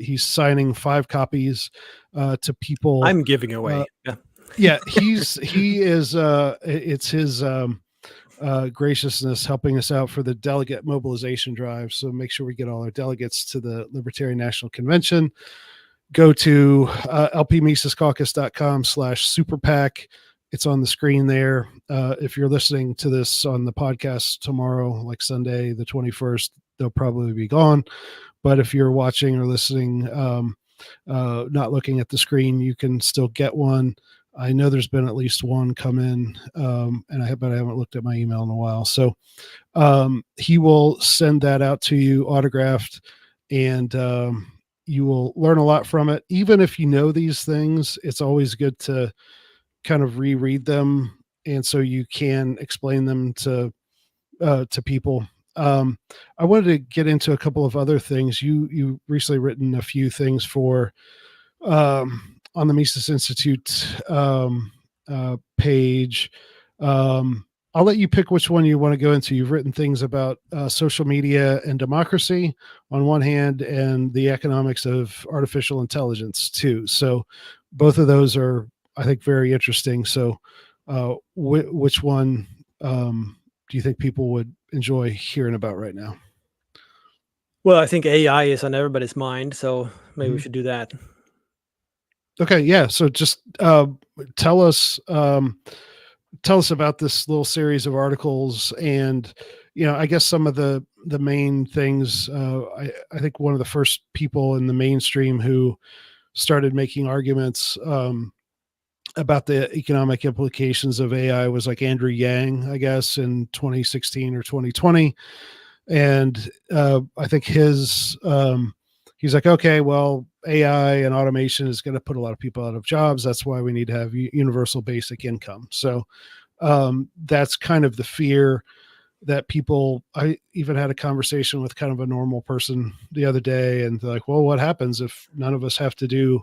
[SPEAKER 1] he's signing 5 copies to people.
[SPEAKER 2] I'm giving
[SPEAKER 1] Uh,
[SPEAKER 2] away. Yeah.
[SPEAKER 1] yeah, he is. It's his graciousness helping us out for the delegate mobilization drive. So make sure we get all our delegates to the Libertarian National Convention. Go to lpmisascaucus.com/super PAC. It's on the screen there. If you're listening to this on the podcast tomorrow, like Sunday, the 21st, they'll probably be gone. But if you're watching or listening, not looking at the screen, you can still get one. I know there's been at least one come in, but I haven't looked at my email in a while. So he will send that out to you autographed, and you will learn a lot from it. Even if you know these things, it's always good to kind of reread them, and so you can explain them to people. I wanted to get into a couple of other things. You recently written a few things for on the Mises Institute page. I'll let you pick which one you want to go into. You've written things about social media and democracy on one hand, and the economics of artificial intelligence too. So both of those are, I think, very interesting. So which one do you think people would enjoy hearing about right now?
[SPEAKER 2] Well, I think AI is on everybody's mind, so maybe we
[SPEAKER 1] Mhm.
[SPEAKER 2] should do that.
[SPEAKER 1] Okay, yeah. So just tell us tell us about this little series of articles, and I guess some of the main things. I think one of the first people in the mainstream who started making arguments about the economic implications of AI was like Andrew Yang, I guess, in 2016 or 2020. And I think he's like, okay, well, AI and automation is going to put a lot of people out of jobs. That's why we need to have universal basic income. So that's kind of the fear that people. I even had a conversation with kind of a normal person the other day, and they're like, well, what happens if none of us have to do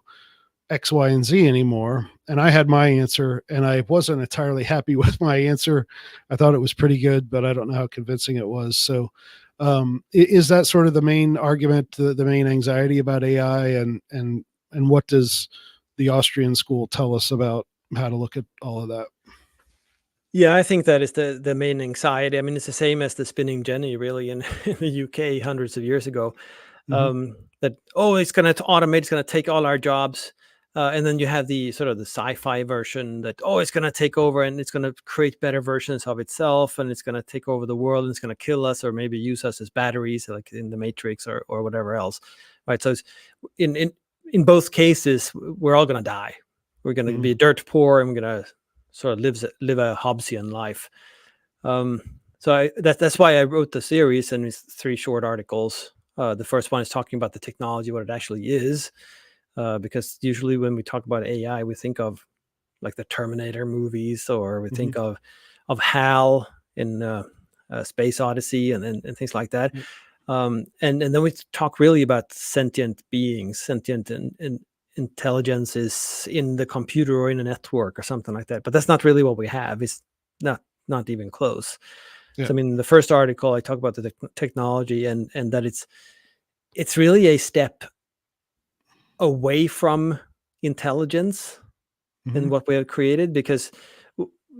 [SPEAKER 1] X, Y, and Z anymore? And I had my answer, and I wasn't entirely happy with my answer. I thought it was pretty good, but I don't know how convincing it was. So, is that sort of the main argument, the main anxiety about AI, and what does the Austrian school tell us about how to look at all of that?
[SPEAKER 2] Yeah, I think that is the main anxiety. I mean, it's the same as the spinning jenny, really, in, in the UK hundreds of years ago.
[SPEAKER 1] Hmm.
[SPEAKER 2] That it's going to automate, it's going to take all our jobs, and then you have the sort of the sci-fi version that it's going to take over and it's going to create better versions of itself, and it's going to take over the world and it's going to kill us or maybe use us as batteries, like in the Matrix or whatever else, right? So it's, in both cases, we're all going to die. We're going to
[SPEAKER 1] Hmm.
[SPEAKER 2] be dirt poor, and we're going to sort of live a Hobbesian life. That's why I wrote the series, and it's 3 short articles. The first one is talking about the technology, what it actually is, because usually when we talk about AI, we think of like the Terminator movies, or we
[SPEAKER 1] Hmm.
[SPEAKER 2] think of HAL in Space Odyssey, and things like that.
[SPEAKER 1] Yep.
[SPEAKER 2] And then we talk really about sentient beings, sentient and intelligence is in the computer or in a network or something like that. But that's not really what we have. It's not even close.
[SPEAKER 1] Yeah.
[SPEAKER 2] So I mean, in the first article, I talk about the technology, and that it's really a step away from intelligence
[SPEAKER 1] Hmm.
[SPEAKER 2] in what we have created, because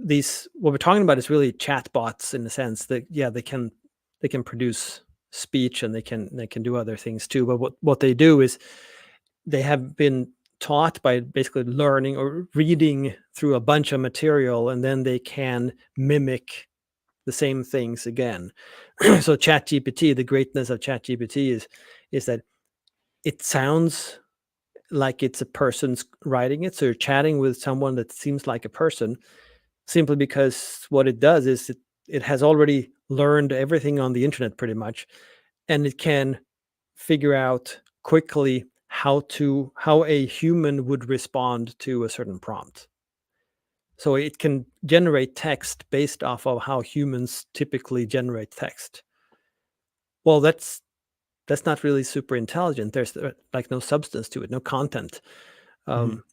[SPEAKER 2] these what we're talking about is really chatbots, in the sense that they can produce speech, and they can do other things too. But what they do is they have been taught by basically learning or reading through a bunch of material, and then they can mimic the same things again. So ChatGPT, the greatness of ChatGPT is that it sounds like it's a person's writing it. So you're chatting with someone that seems like a person, simply because what it does is it has already learned everything on the internet pretty much, and it can figure out quickly how a human would respond to a certain prompt. So it can generate text based off of how humans typically generate text. Well, that's not really super intelligent. There's like no substance to it, no content.
[SPEAKER 1] Hmm.
[SPEAKER 2] Um,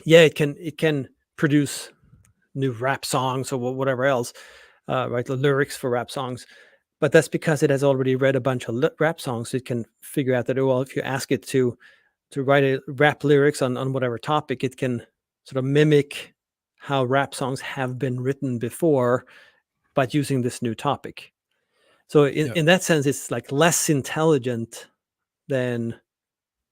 [SPEAKER 2] yeah, it can produce new rap songs or whatever else, right? The lyrics for rap songs, but that's because it has already read a bunch of rap songs. It can figure out that, well, if you ask it to write a rap lyrics on whatever topic, it can sort of mimic how rap songs have been written before, but using this new topic. So
[SPEAKER 1] Yeah.
[SPEAKER 2] in that sense, it's like less intelligent than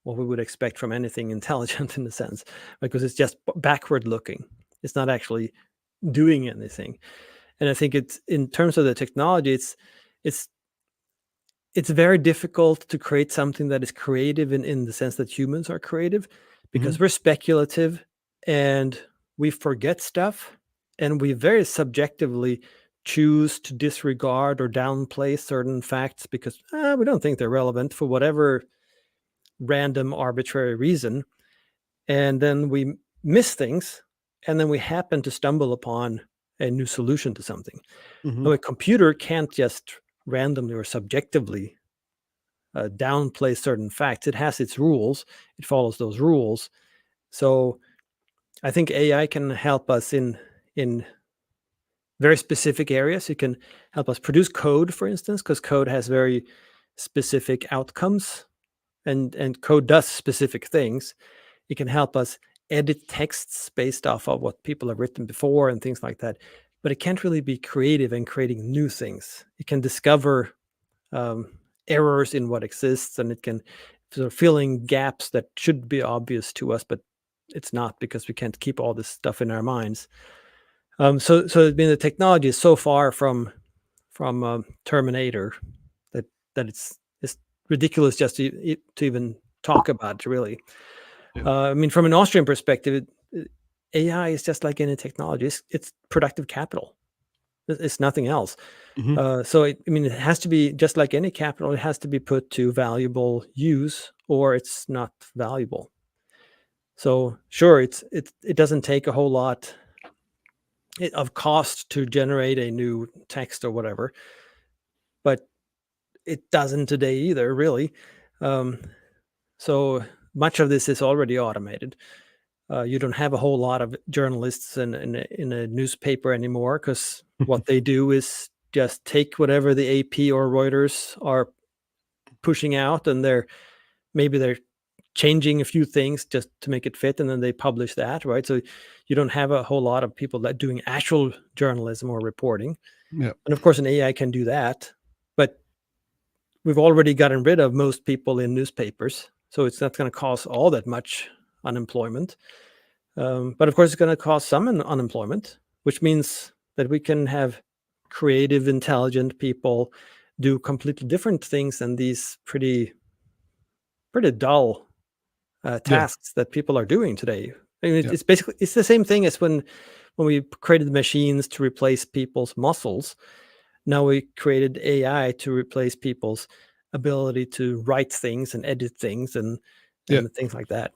[SPEAKER 2] what we would expect from anything intelligent in a sense, because it's just backward looking. It's not actually doing anything. And I think it's, in terms of the technology, it's it's very difficult to create something that is creative in the sense that humans are creative,
[SPEAKER 1] Hmm.
[SPEAKER 2] because we're speculative and we forget stuff, and we very subjectively choose to disregard or downplay certain facts because we don't think they're relevant for whatever random arbitrary reason, and then we miss things, and then we happen to stumble upon a new solution to something.
[SPEAKER 1] Hmm.
[SPEAKER 2] Now, a computer can't just randomly or subjectively downplay certain facts. It has its rules. It follows those rules. So I think AI can help us in very specific areas. It can help us produce code, for instance, because code has very specific outcomes, and code does specific things. It can help us edit texts based off of what people have written before and things like that. But it can't really be creative and creating new things. It can discover um, errors in what exists, and it can sort of fill in gaps that should be obvious to us, but it's not, because we can't keep all this stuff in our minds. So I mean, the technology is so far from Terminator that it's ridiculous just to even talk about it, really.
[SPEAKER 1] Yeah.
[SPEAKER 2] I mean, from an Austrian perspective, AI is just like any technology. It's productive capital. It's nothing else.
[SPEAKER 1] Mhm.
[SPEAKER 2] So I mean, it has to be just like any capital. It has to be put to valuable use, or it's not valuable. So sure, it doesn't take a whole lot of cost to generate a new text or whatever, but it doesn't today either, really. Um, so much of this is already automated. You don't have a whole lot of journalists in a newspaper anymore, because what they do is just take whatever the AP or Reuters are pushing out, and they're changing a few things just to make it fit, and then they publish that, right? So you don't have a whole lot of people that doing actual journalism or reporting.
[SPEAKER 1] Yeah.
[SPEAKER 2] And of course, an AI can do that, but we've already gotten rid of most people in newspapers, so it's not going to cause all that much unemployment. But of course, it's going to cause some unemployment, which means that we can have creative, intelligent people do completely different things than these pretty dull
[SPEAKER 1] Yeah.
[SPEAKER 2] tasks that people are doing today. I mean,
[SPEAKER 1] Yeah.
[SPEAKER 2] it's basically it's the same thing as when we created machines to replace people's muscles. Now we created AI to replace people's ability to write things and edit things
[SPEAKER 1] Yeah.
[SPEAKER 2] and things like that.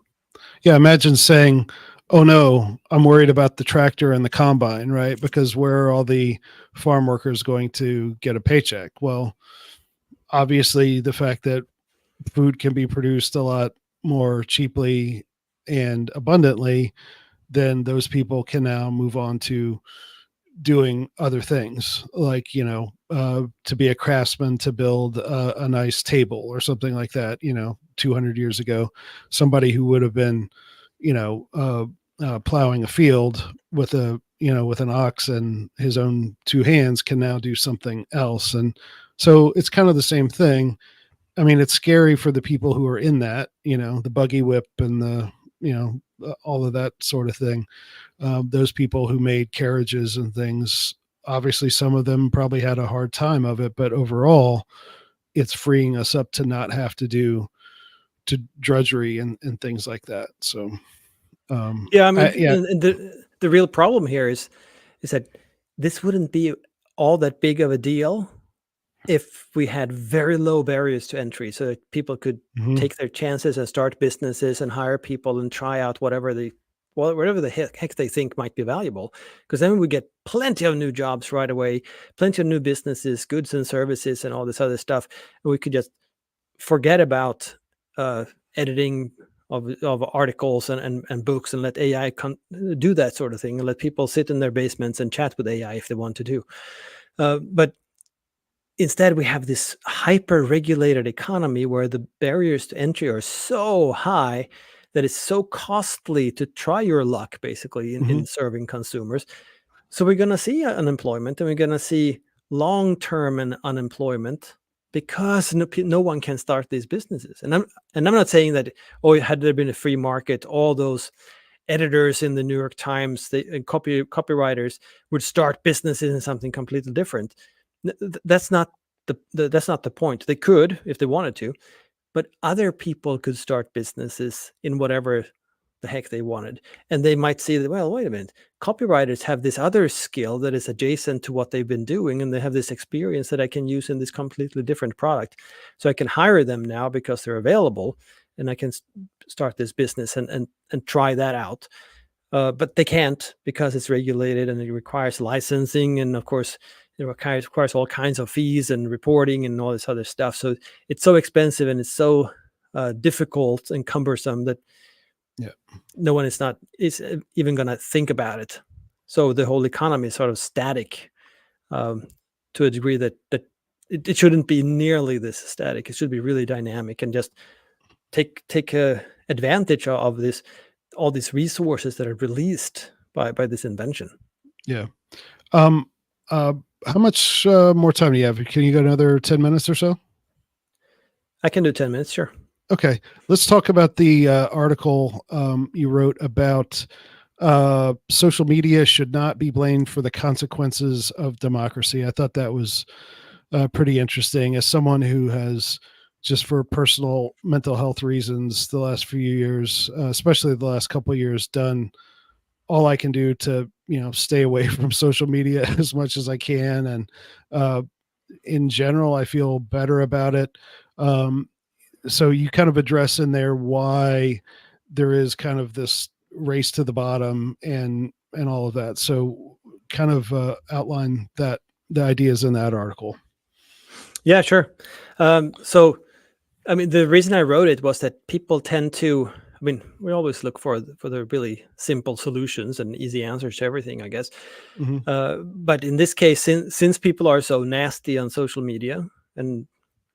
[SPEAKER 1] Yeah, imagine saying, "Oh no, I'm worried about the tractor and the combine," right? Because where are all the farm workers going to get a paycheck? Well, obviously, the fact that food can be produced a lot more cheaply and abundantly, then those people can now move on to doing other things, like, to be a craftsman, to build a nice table or something like that. 200 years ago, somebody who would have been, plowing a field with an ox and his own two hands, can now do something else. And so it's kind of the same thing. I mean, it's scary for the people who are in that, the buggy whip and all of that sort of thing. Those people who made carriages and things, obviously some of them probably had a hard time of it, but overall it's freeing us up to not have to do to drudgery and things like that. So
[SPEAKER 2] Yeah, I mean,
[SPEAKER 1] yeah.
[SPEAKER 2] and the real problem here is that this wouldn't be all that big of a deal if we had very low barriers to entry, so that people could
[SPEAKER 1] Mhm.
[SPEAKER 2] take their chances and start businesses and hire people and try out whatever the heck they think might be valuable. Because then we get plenty of new jobs right away, plenty of new businesses, goods and services, and all this other stuff. And we could just forget about uh, editing of articles and books, and let AI do that sort of thing, and let people sit in their basements and chat with AI if they want to do. But instead, we have this hyper regulated economy where the barriers to entry are so high that it's so costly to try your luck, basically, in
[SPEAKER 1] Mhm.
[SPEAKER 2] serving consumers. So we're going to see unemployment, and we're going to see long term unemployment, because no one can start these businesses. And I'm not saying that, oh, had there been a free market, all those editors in the New York Times, and copywriters would start businesses in something completely different. That's not that's not the point. They could if they wanted to, but other people could start businesses in whatever the heck they wanted. And they might see that, well, wait a minute, copywriters have this other skill that is adjacent to what they've been doing, and they have this experience that I can use in this completely different product. So I can hire them now because they're available, and I can start this business and try that out. But they can't, because it's regulated and it requires licensing, and of course it requires all kinds of fees and reporting and all this other stuff. So it's so expensive, and it's so difficult and cumbersome that
[SPEAKER 1] Yeah.
[SPEAKER 2] no one is even going to think about it. So the whole economy is sort of static, um, to a degree that it shouldn't be nearly this static. It should be really dynamic and just take advantage of this, all these resources that are released by this invention.
[SPEAKER 1] Yeah. um uh how much more time do you have? Can you go another 10 minutes or so?
[SPEAKER 2] I can do 10 minutes, sure.
[SPEAKER 1] Okay, let's talk about the article you wrote about social media should not be blamed for the consequences of democracy. I thought that was pretty interesting. As someone who has, just for personal mental health reasons, the last few years, especially the last couple of years, done all I can do to, stay away from social media as much as I can. And in general, I feel better about it. Um, so you kind of address in there why there is kind of this race to the bottom and all of that. So kind of outline that the ideas in that article.
[SPEAKER 2] Yeah, sure. So, I mean, the reason I wrote it was that people tend to. I mean, we always look for the really simple solutions and easy answers to everything, I guess.
[SPEAKER 1] Hmm.
[SPEAKER 2] But in this case, since people are so nasty on social media, and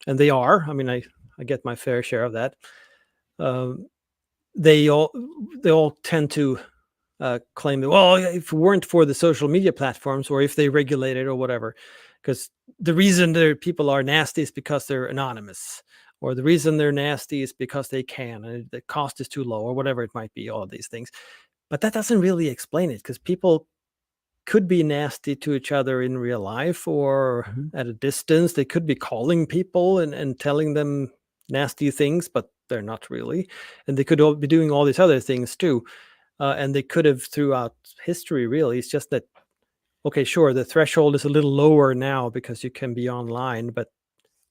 [SPEAKER 2] they are. I mean, I get my fair share of that. Um, they all tend to claim that, well, if it weren't for the social media platforms, or if they regulate it or whatever, because the reason their people are nasty is because they're anonymous, or the reason they're nasty is because they can, and the cost is too low, or whatever it might be. All of these things, but that doesn't really explain it, because people could be nasty to each other in real life or
[SPEAKER 1] Hmm.
[SPEAKER 2] at a distance. They could be calling people and telling them nasty things, but they're not really. And they could all be doing all these other things too. And they could have throughout history, really. It's just that, okay, sure, the threshold is a little lower now because you can be online, but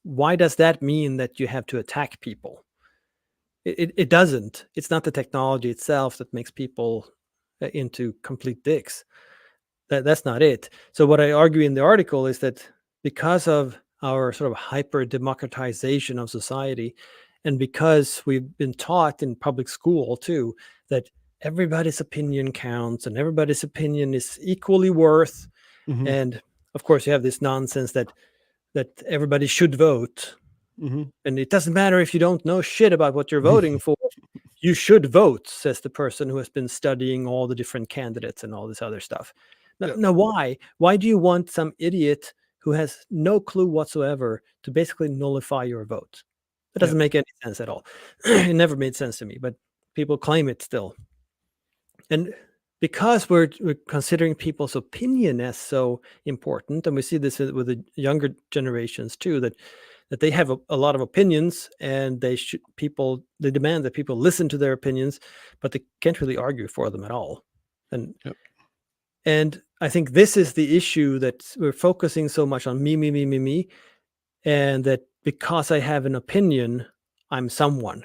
[SPEAKER 2] why does that mean that you have to attack people? It doesn't. It's not the technology itself that makes people into complete dicks. That's not it. So what I argue in the article is that because of our sort of hyper democratization of society, and because we've been taught in public school too that everybody's opinion counts and everybody's opinion is equally worth,
[SPEAKER 1] Hmm.
[SPEAKER 2] and of course you have this nonsense that everybody should vote,
[SPEAKER 1] Hmm.
[SPEAKER 2] and it doesn't matter if you don't know shit about what you're voting for. You should vote, says the person who has been studying all the different candidates and all this other stuff. Now,
[SPEAKER 1] Yeah.
[SPEAKER 2] now why? Why do you want some idiot who has no clue whatsoever to basically nullify your vote? That
[SPEAKER 1] Yeah.
[SPEAKER 2] doesn't make any sense at all. It never made sense to me, but people claim it still. And because we're considering people's opinion as so important, and we see this with the younger generations too, that they have a lot of opinions, and they demand that people listen to their opinions, but they can't really argue for them at all. And
[SPEAKER 1] Yep.
[SPEAKER 2] and I think this is the issue, that we're focusing so much on me, and that because I have an opinion, I'm someone.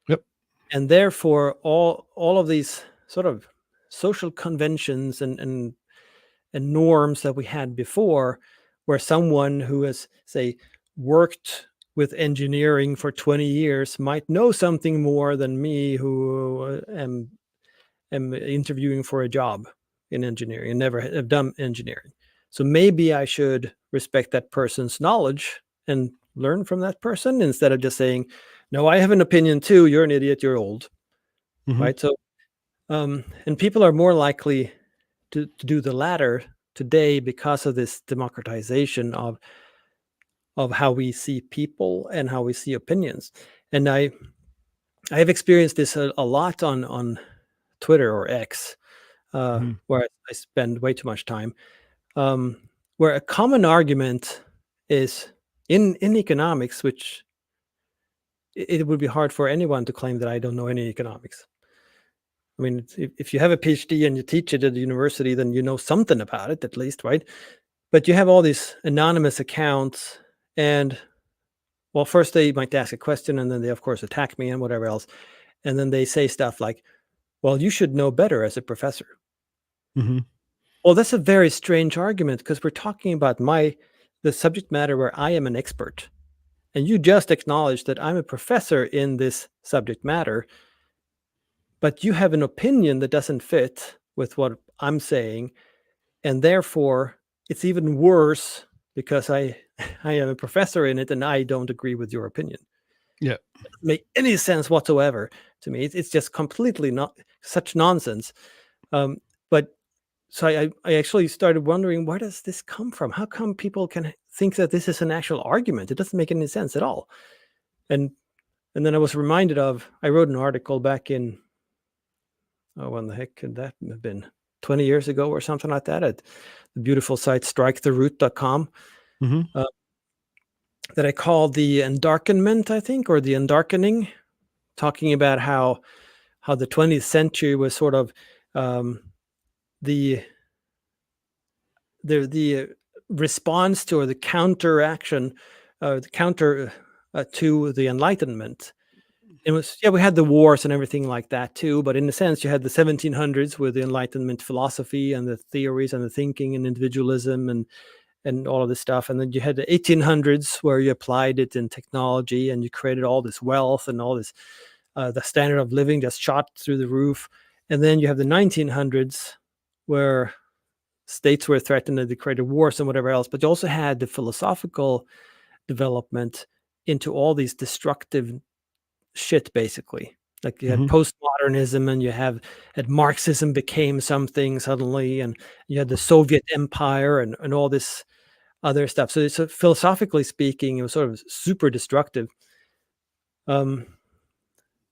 [SPEAKER 1] Yep.
[SPEAKER 2] And therefore all of these sort of social conventions and norms that we had before, where someone who has, say, worked with engineering for 20 years might know something more than me, who am interviewing for a job in engineering and never have done engineering. So maybe I should respect that person's knowledge and learn from that person, instead of just saying, no, I have an opinion too, you're an idiot, you're old.
[SPEAKER 1] Hmm.
[SPEAKER 2] Right? So and people are more likely to do the latter today because of this democratization of how we see people and how we see opinions. And I have experienced this a lot on Twitter, or X,
[SPEAKER 1] Hmm.
[SPEAKER 2] where I spend way too much time. Um, where a common argument is in economics, which it would be hard for anyone to claim that I don't know any economics. I mean, if you have a PhD and you teach it at the university, then you know something about it at least, right? But you have all these anonymous accounts, and well, first they might ask a question, and then they of course attack me and whatever else, and then they say stuff like, "Well, you should know better as a professor."
[SPEAKER 1] Hmm.
[SPEAKER 2] Well, that's a very strange argument, because we're talking about the subject matter where I am an expert, and you just acknowledged that I'm a professor in this subject matter, but you have an opinion that doesn't fit with what I'm saying, and therefore it's even worse because I I am a professor in it and I don't agree with your opinion.
[SPEAKER 1] Yeah.
[SPEAKER 2] It doesn't make any sense whatsoever to me. It's just completely not such nonsense. But so I actually started wondering, where does this come from? How come people can think that this is an actual argument? It doesn't make any sense at all. And then I was reminded of, I wrote an article back in, oh, when the heck could that have been? 20 years ago or something like that, at the beautiful site striketheroot.com,
[SPEAKER 1] Hmm.
[SPEAKER 2] uh, that I called the endarkenment, I think, or the endarkening, talking about how the 20th century was sort of um, the the response to, or the counteraction, the counter to the Enlightenment. It was, yeah, we had the wars and everything like that too, but in a sense, you had the 1700s with the Enlightenment philosophy and the theories and the thinking and individualism and all of this stuff, and then you had the 1800s where you applied it in technology and you created all this wealth and all this, the standard of living just shot through the roof, and then you have the 1900s where states were threatened and they created wars and whatever else, but you also had the philosophical development into all these destructive shit, basically. Like you had
[SPEAKER 1] Hmm.
[SPEAKER 2] postmodernism and you have had Marxism became something suddenly, and you had the Soviet Empire and all this other stuff. So it's philosophically speaking, it was sort of super destructive. Um,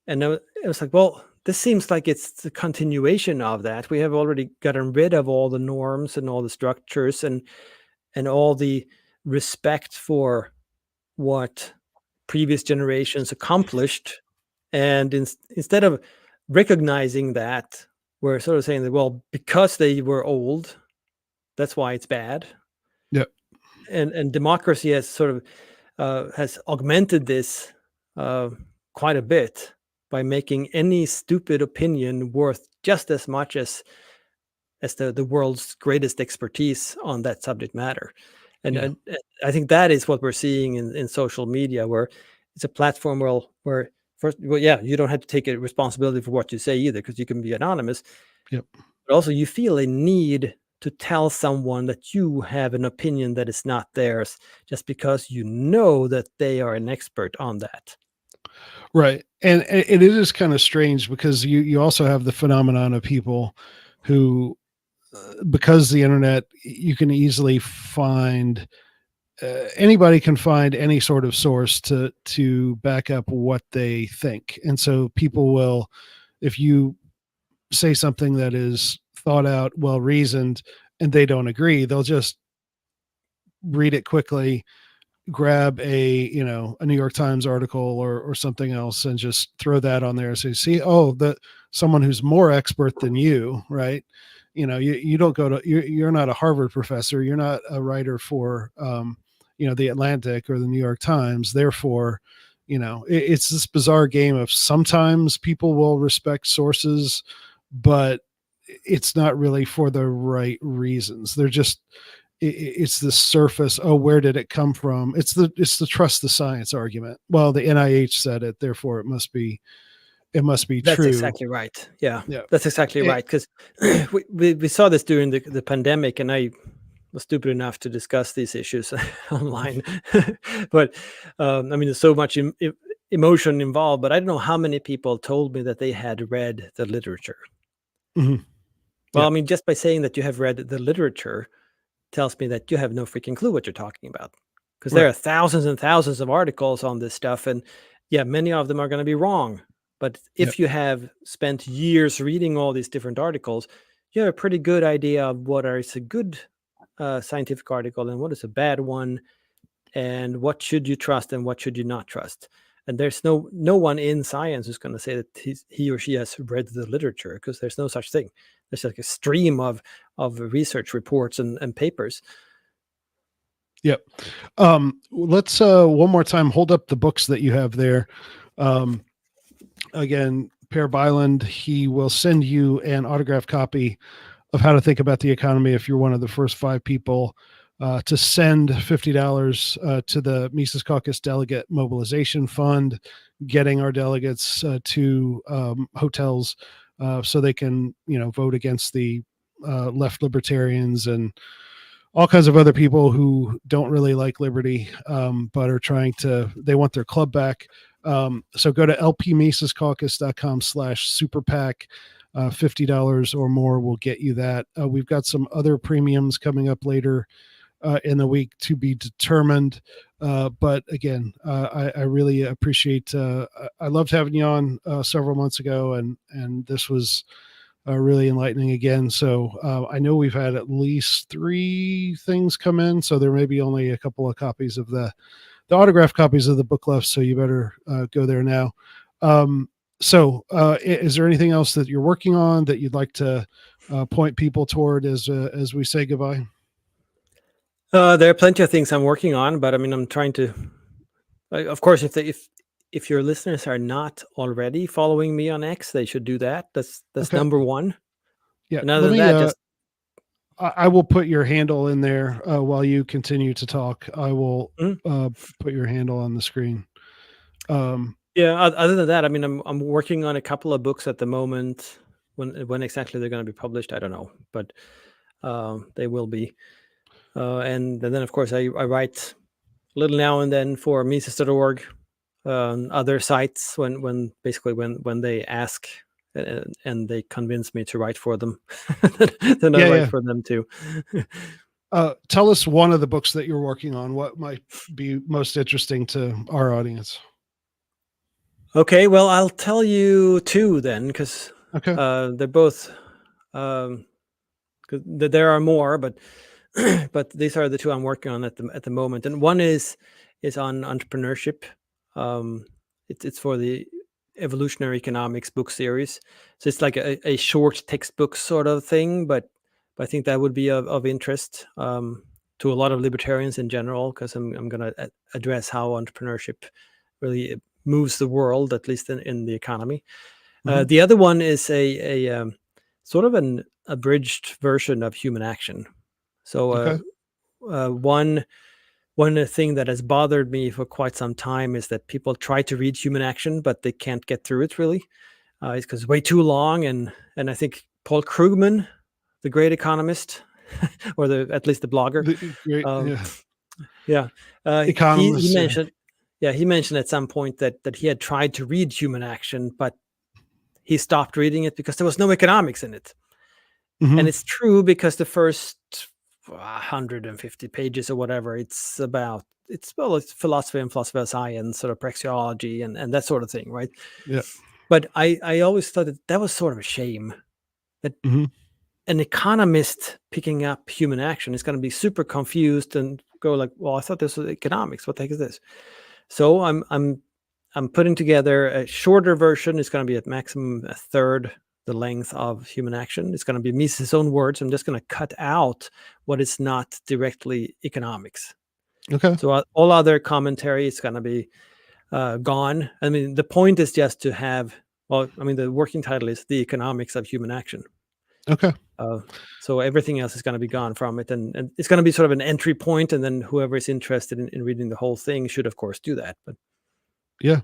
[SPEAKER 2] and it was like, well, this seems like it's the continuation of that. We have already gotten rid of all the norms and all the structures and all the respect for what previous generations accomplished. And instead of recognizing that, we're sort of saying that, well, because they were old, that's why it's bad.
[SPEAKER 1] Yeah.
[SPEAKER 2] And democracy has sort of has augmented this uh, quite a bit by making any stupid opinion worth just as much as the world's greatest expertise on that subject matter. And,
[SPEAKER 1] Yeah.
[SPEAKER 2] and I think that is what we're seeing in social media, where it's a platform where first, well, yeah, you don't have to take a responsibility for what you say either, because you can be anonymous.
[SPEAKER 1] Yep.
[SPEAKER 2] But also, you feel a need to tell someone that you have an opinion that is not theirs, just because you know that they are an expert on that.
[SPEAKER 1] Right. And it is kind of strange because you also have the phenomenon of people who, because the internet, you can easily find, anybody can find any sort of source to back up what they think. And so people will, if you say something that is thought out, well reasoned, and they don't agree, they'll just read it quickly, grab a New York Times article or something else and just throw that on there. So you see, oh, the someone who's more expert than you, right? You don't go to, you're not a Harvard professor, you're not a writer for the Atlantic or the New York Times. Therefore, it's this bizarre game of sometimes people will respect sources, but it's not really for the right reasons. They're just, it's the surface. Oh, where did it come from? It's the trust the science argument. Well, the NIH said it, therefore it must be
[SPEAKER 2] That's
[SPEAKER 1] true.
[SPEAKER 2] exactly right. Yeah,
[SPEAKER 1] Yeah.
[SPEAKER 2] that's exactly
[SPEAKER 1] It,
[SPEAKER 2] right. Because we saw this during the pandemic, and I was stupid enough to discuss these issues online. But I mean, there's so much emotion involved. But I don't know how many people told me that they had read the literature.
[SPEAKER 1] mhm.
[SPEAKER 2] Well,
[SPEAKER 1] Yeah.
[SPEAKER 2] I mean, just by saying that you have read the literature tells me that you have no freaking clue what you're talking about. Because there
[SPEAKER 1] Right.
[SPEAKER 2] are thousands and thousands of articles on this stuff, and yeah, many of them are going to be wrong. But
[SPEAKER 1] Yeah.
[SPEAKER 2] if you have spent years reading all these different articles, you have a pretty good idea of what is a good scientific article and what is a bad one, and what should you trust and what should you not trust. And there's no one in science who's going to say that he or she has read the literature, because there's no such thing. There's like a stream of research reports and papers.
[SPEAKER 1] Yep. Let's one more time hold up the books that you have there. Um, Again, Per Bylund, he will send you an autographed copy of How to Think About the Economy if you're one of the first 5 people to send $50 to the Mises Caucus Delegate Mobilization Fund, getting our delegates to hotels so they can, vote against the left libertarians and all kinds of other people who don't really like liberty, but are they want their club back. So go to lpmisescaucus.com/super PAC. $50 or more will get you that. We've got some other premiums coming up later in the week to be determined. But again, I really appreciate. I loved having you on several months ago, and this was really enlightening again. So I know we've had at least 3 things come in, so there may be only a couple of copies of the autographed copies of the book left. So you better go there now. So, is there anything else that you're working on that you'd like to point people toward as we say goodbye?
[SPEAKER 2] There are plenty of things I'm working on, but I mean, I'm trying to. Of course, if your listeners are not already following me on X, they should do that. That's
[SPEAKER 1] Okay.
[SPEAKER 2] number one.
[SPEAKER 1] Yeah.
[SPEAKER 2] And other
[SPEAKER 1] Let
[SPEAKER 2] than
[SPEAKER 1] me.
[SPEAKER 2] that, just
[SPEAKER 1] I will put your handle in there while you continue to talk. I will
[SPEAKER 2] mhm.
[SPEAKER 1] put your handle on the screen.
[SPEAKER 2] Yeah. Other than that, I mean, I'm working on a couple of books at the moment. When exactly they're going to be published, I don't know, but they will be. And then, of course, I write a little now and then for Mises.org, other sites when they ask and they convince me to write for them, then I
[SPEAKER 1] Yeah.
[SPEAKER 2] write
[SPEAKER 1] Yeah.
[SPEAKER 2] for them too.
[SPEAKER 1] Tell us one of the books that you're working on. What might be most interesting to our audience?
[SPEAKER 2] Okay, well, I'll tell you two then, because
[SPEAKER 1] Okay.
[SPEAKER 2] they're both. Um, 'Cause there are more, but but these are the two I'm working on at the moment. And one is on entrepreneurship. Um, it's for the evolutionary economics book series. So it's like a short textbook sort of thing, but I think that would be of interest to a lot of libertarians in general, because I'm going to address how entrepreneurship really moves the world, at least in the economy.
[SPEAKER 1] Hmm.
[SPEAKER 2] The other one is a sort of an abridged version of human action. So
[SPEAKER 1] Okay.
[SPEAKER 2] one thing that has bothered me for quite some time is that people try to read human action, but they can't get through it really. It's because it's way too long, and I think Paul Krugman, the great economist, or at least the blogger,
[SPEAKER 1] The great,
[SPEAKER 2] um,
[SPEAKER 1] yeah,
[SPEAKER 2] yeah, he
[SPEAKER 1] economists. Yeah.
[SPEAKER 2] mentioned. Yeah, he mentioned at some point that he had tried to read human action, but he stopped reading it because there was no economics in it.
[SPEAKER 1] Hmm.
[SPEAKER 2] And it's true because the first 150 pages or whatever, it's philosophy and philosophy of science, sort of praxeology and that sort of thing, right?
[SPEAKER 1] Yeah.
[SPEAKER 2] But I always thought that was sort of a shame that
[SPEAKER 1] Hmm.
[SPEAKER 2] an economist picking up human action is going to be super confused and go like, well, I thought this was economics. What the heck is this? So I'm putting together a shorter version. It's going to be at maximum a third the length of human action. It's going to be Mises' own words. I'm just going to cut out what is not directly economics.
[SPEAKER 1] Okay.
[SPEAKER 2] So all other commentary is going to be gone. I mean, the point is just to have. Well, I mean, the working title is "The Economics of Human Action."
[SPEAKER 1] Okay.
[SPEAKER 2] Uh, so everything else is going to be gone from it, and it's going to be sort of an entry point, and then whoever is interested in reading the whole thing should, of course, do that. But
[SPEAKER 1] Yeah.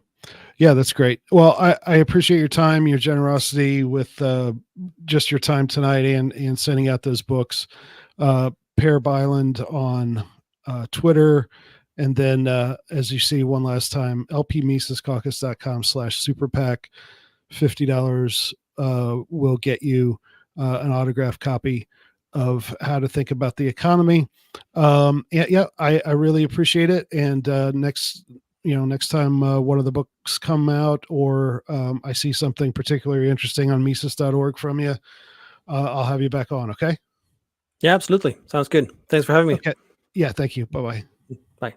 [SPEAKER 1] Yeah, that's great. Well, I appreciate your time, your generosity with just your time tonight and sending out those books. Pear Bylund on Twitter. And then, as you see one last time, lpmisescaucus.com/super PAC, $50 will get you an autographed copy of How to Think About the Economy. Yeah, I really appreciate it. And next time one of the books come out or I see something particularly interesting on Mises.org from you, I'll have you back on. Okay.
[SPEAKER 2] yeah, absolutely, sounds good. Thanks for having me.
[SPEAKER 1] Okay. Yeah. Thank you. Bye bye.
[SPEAKER 2] Bye.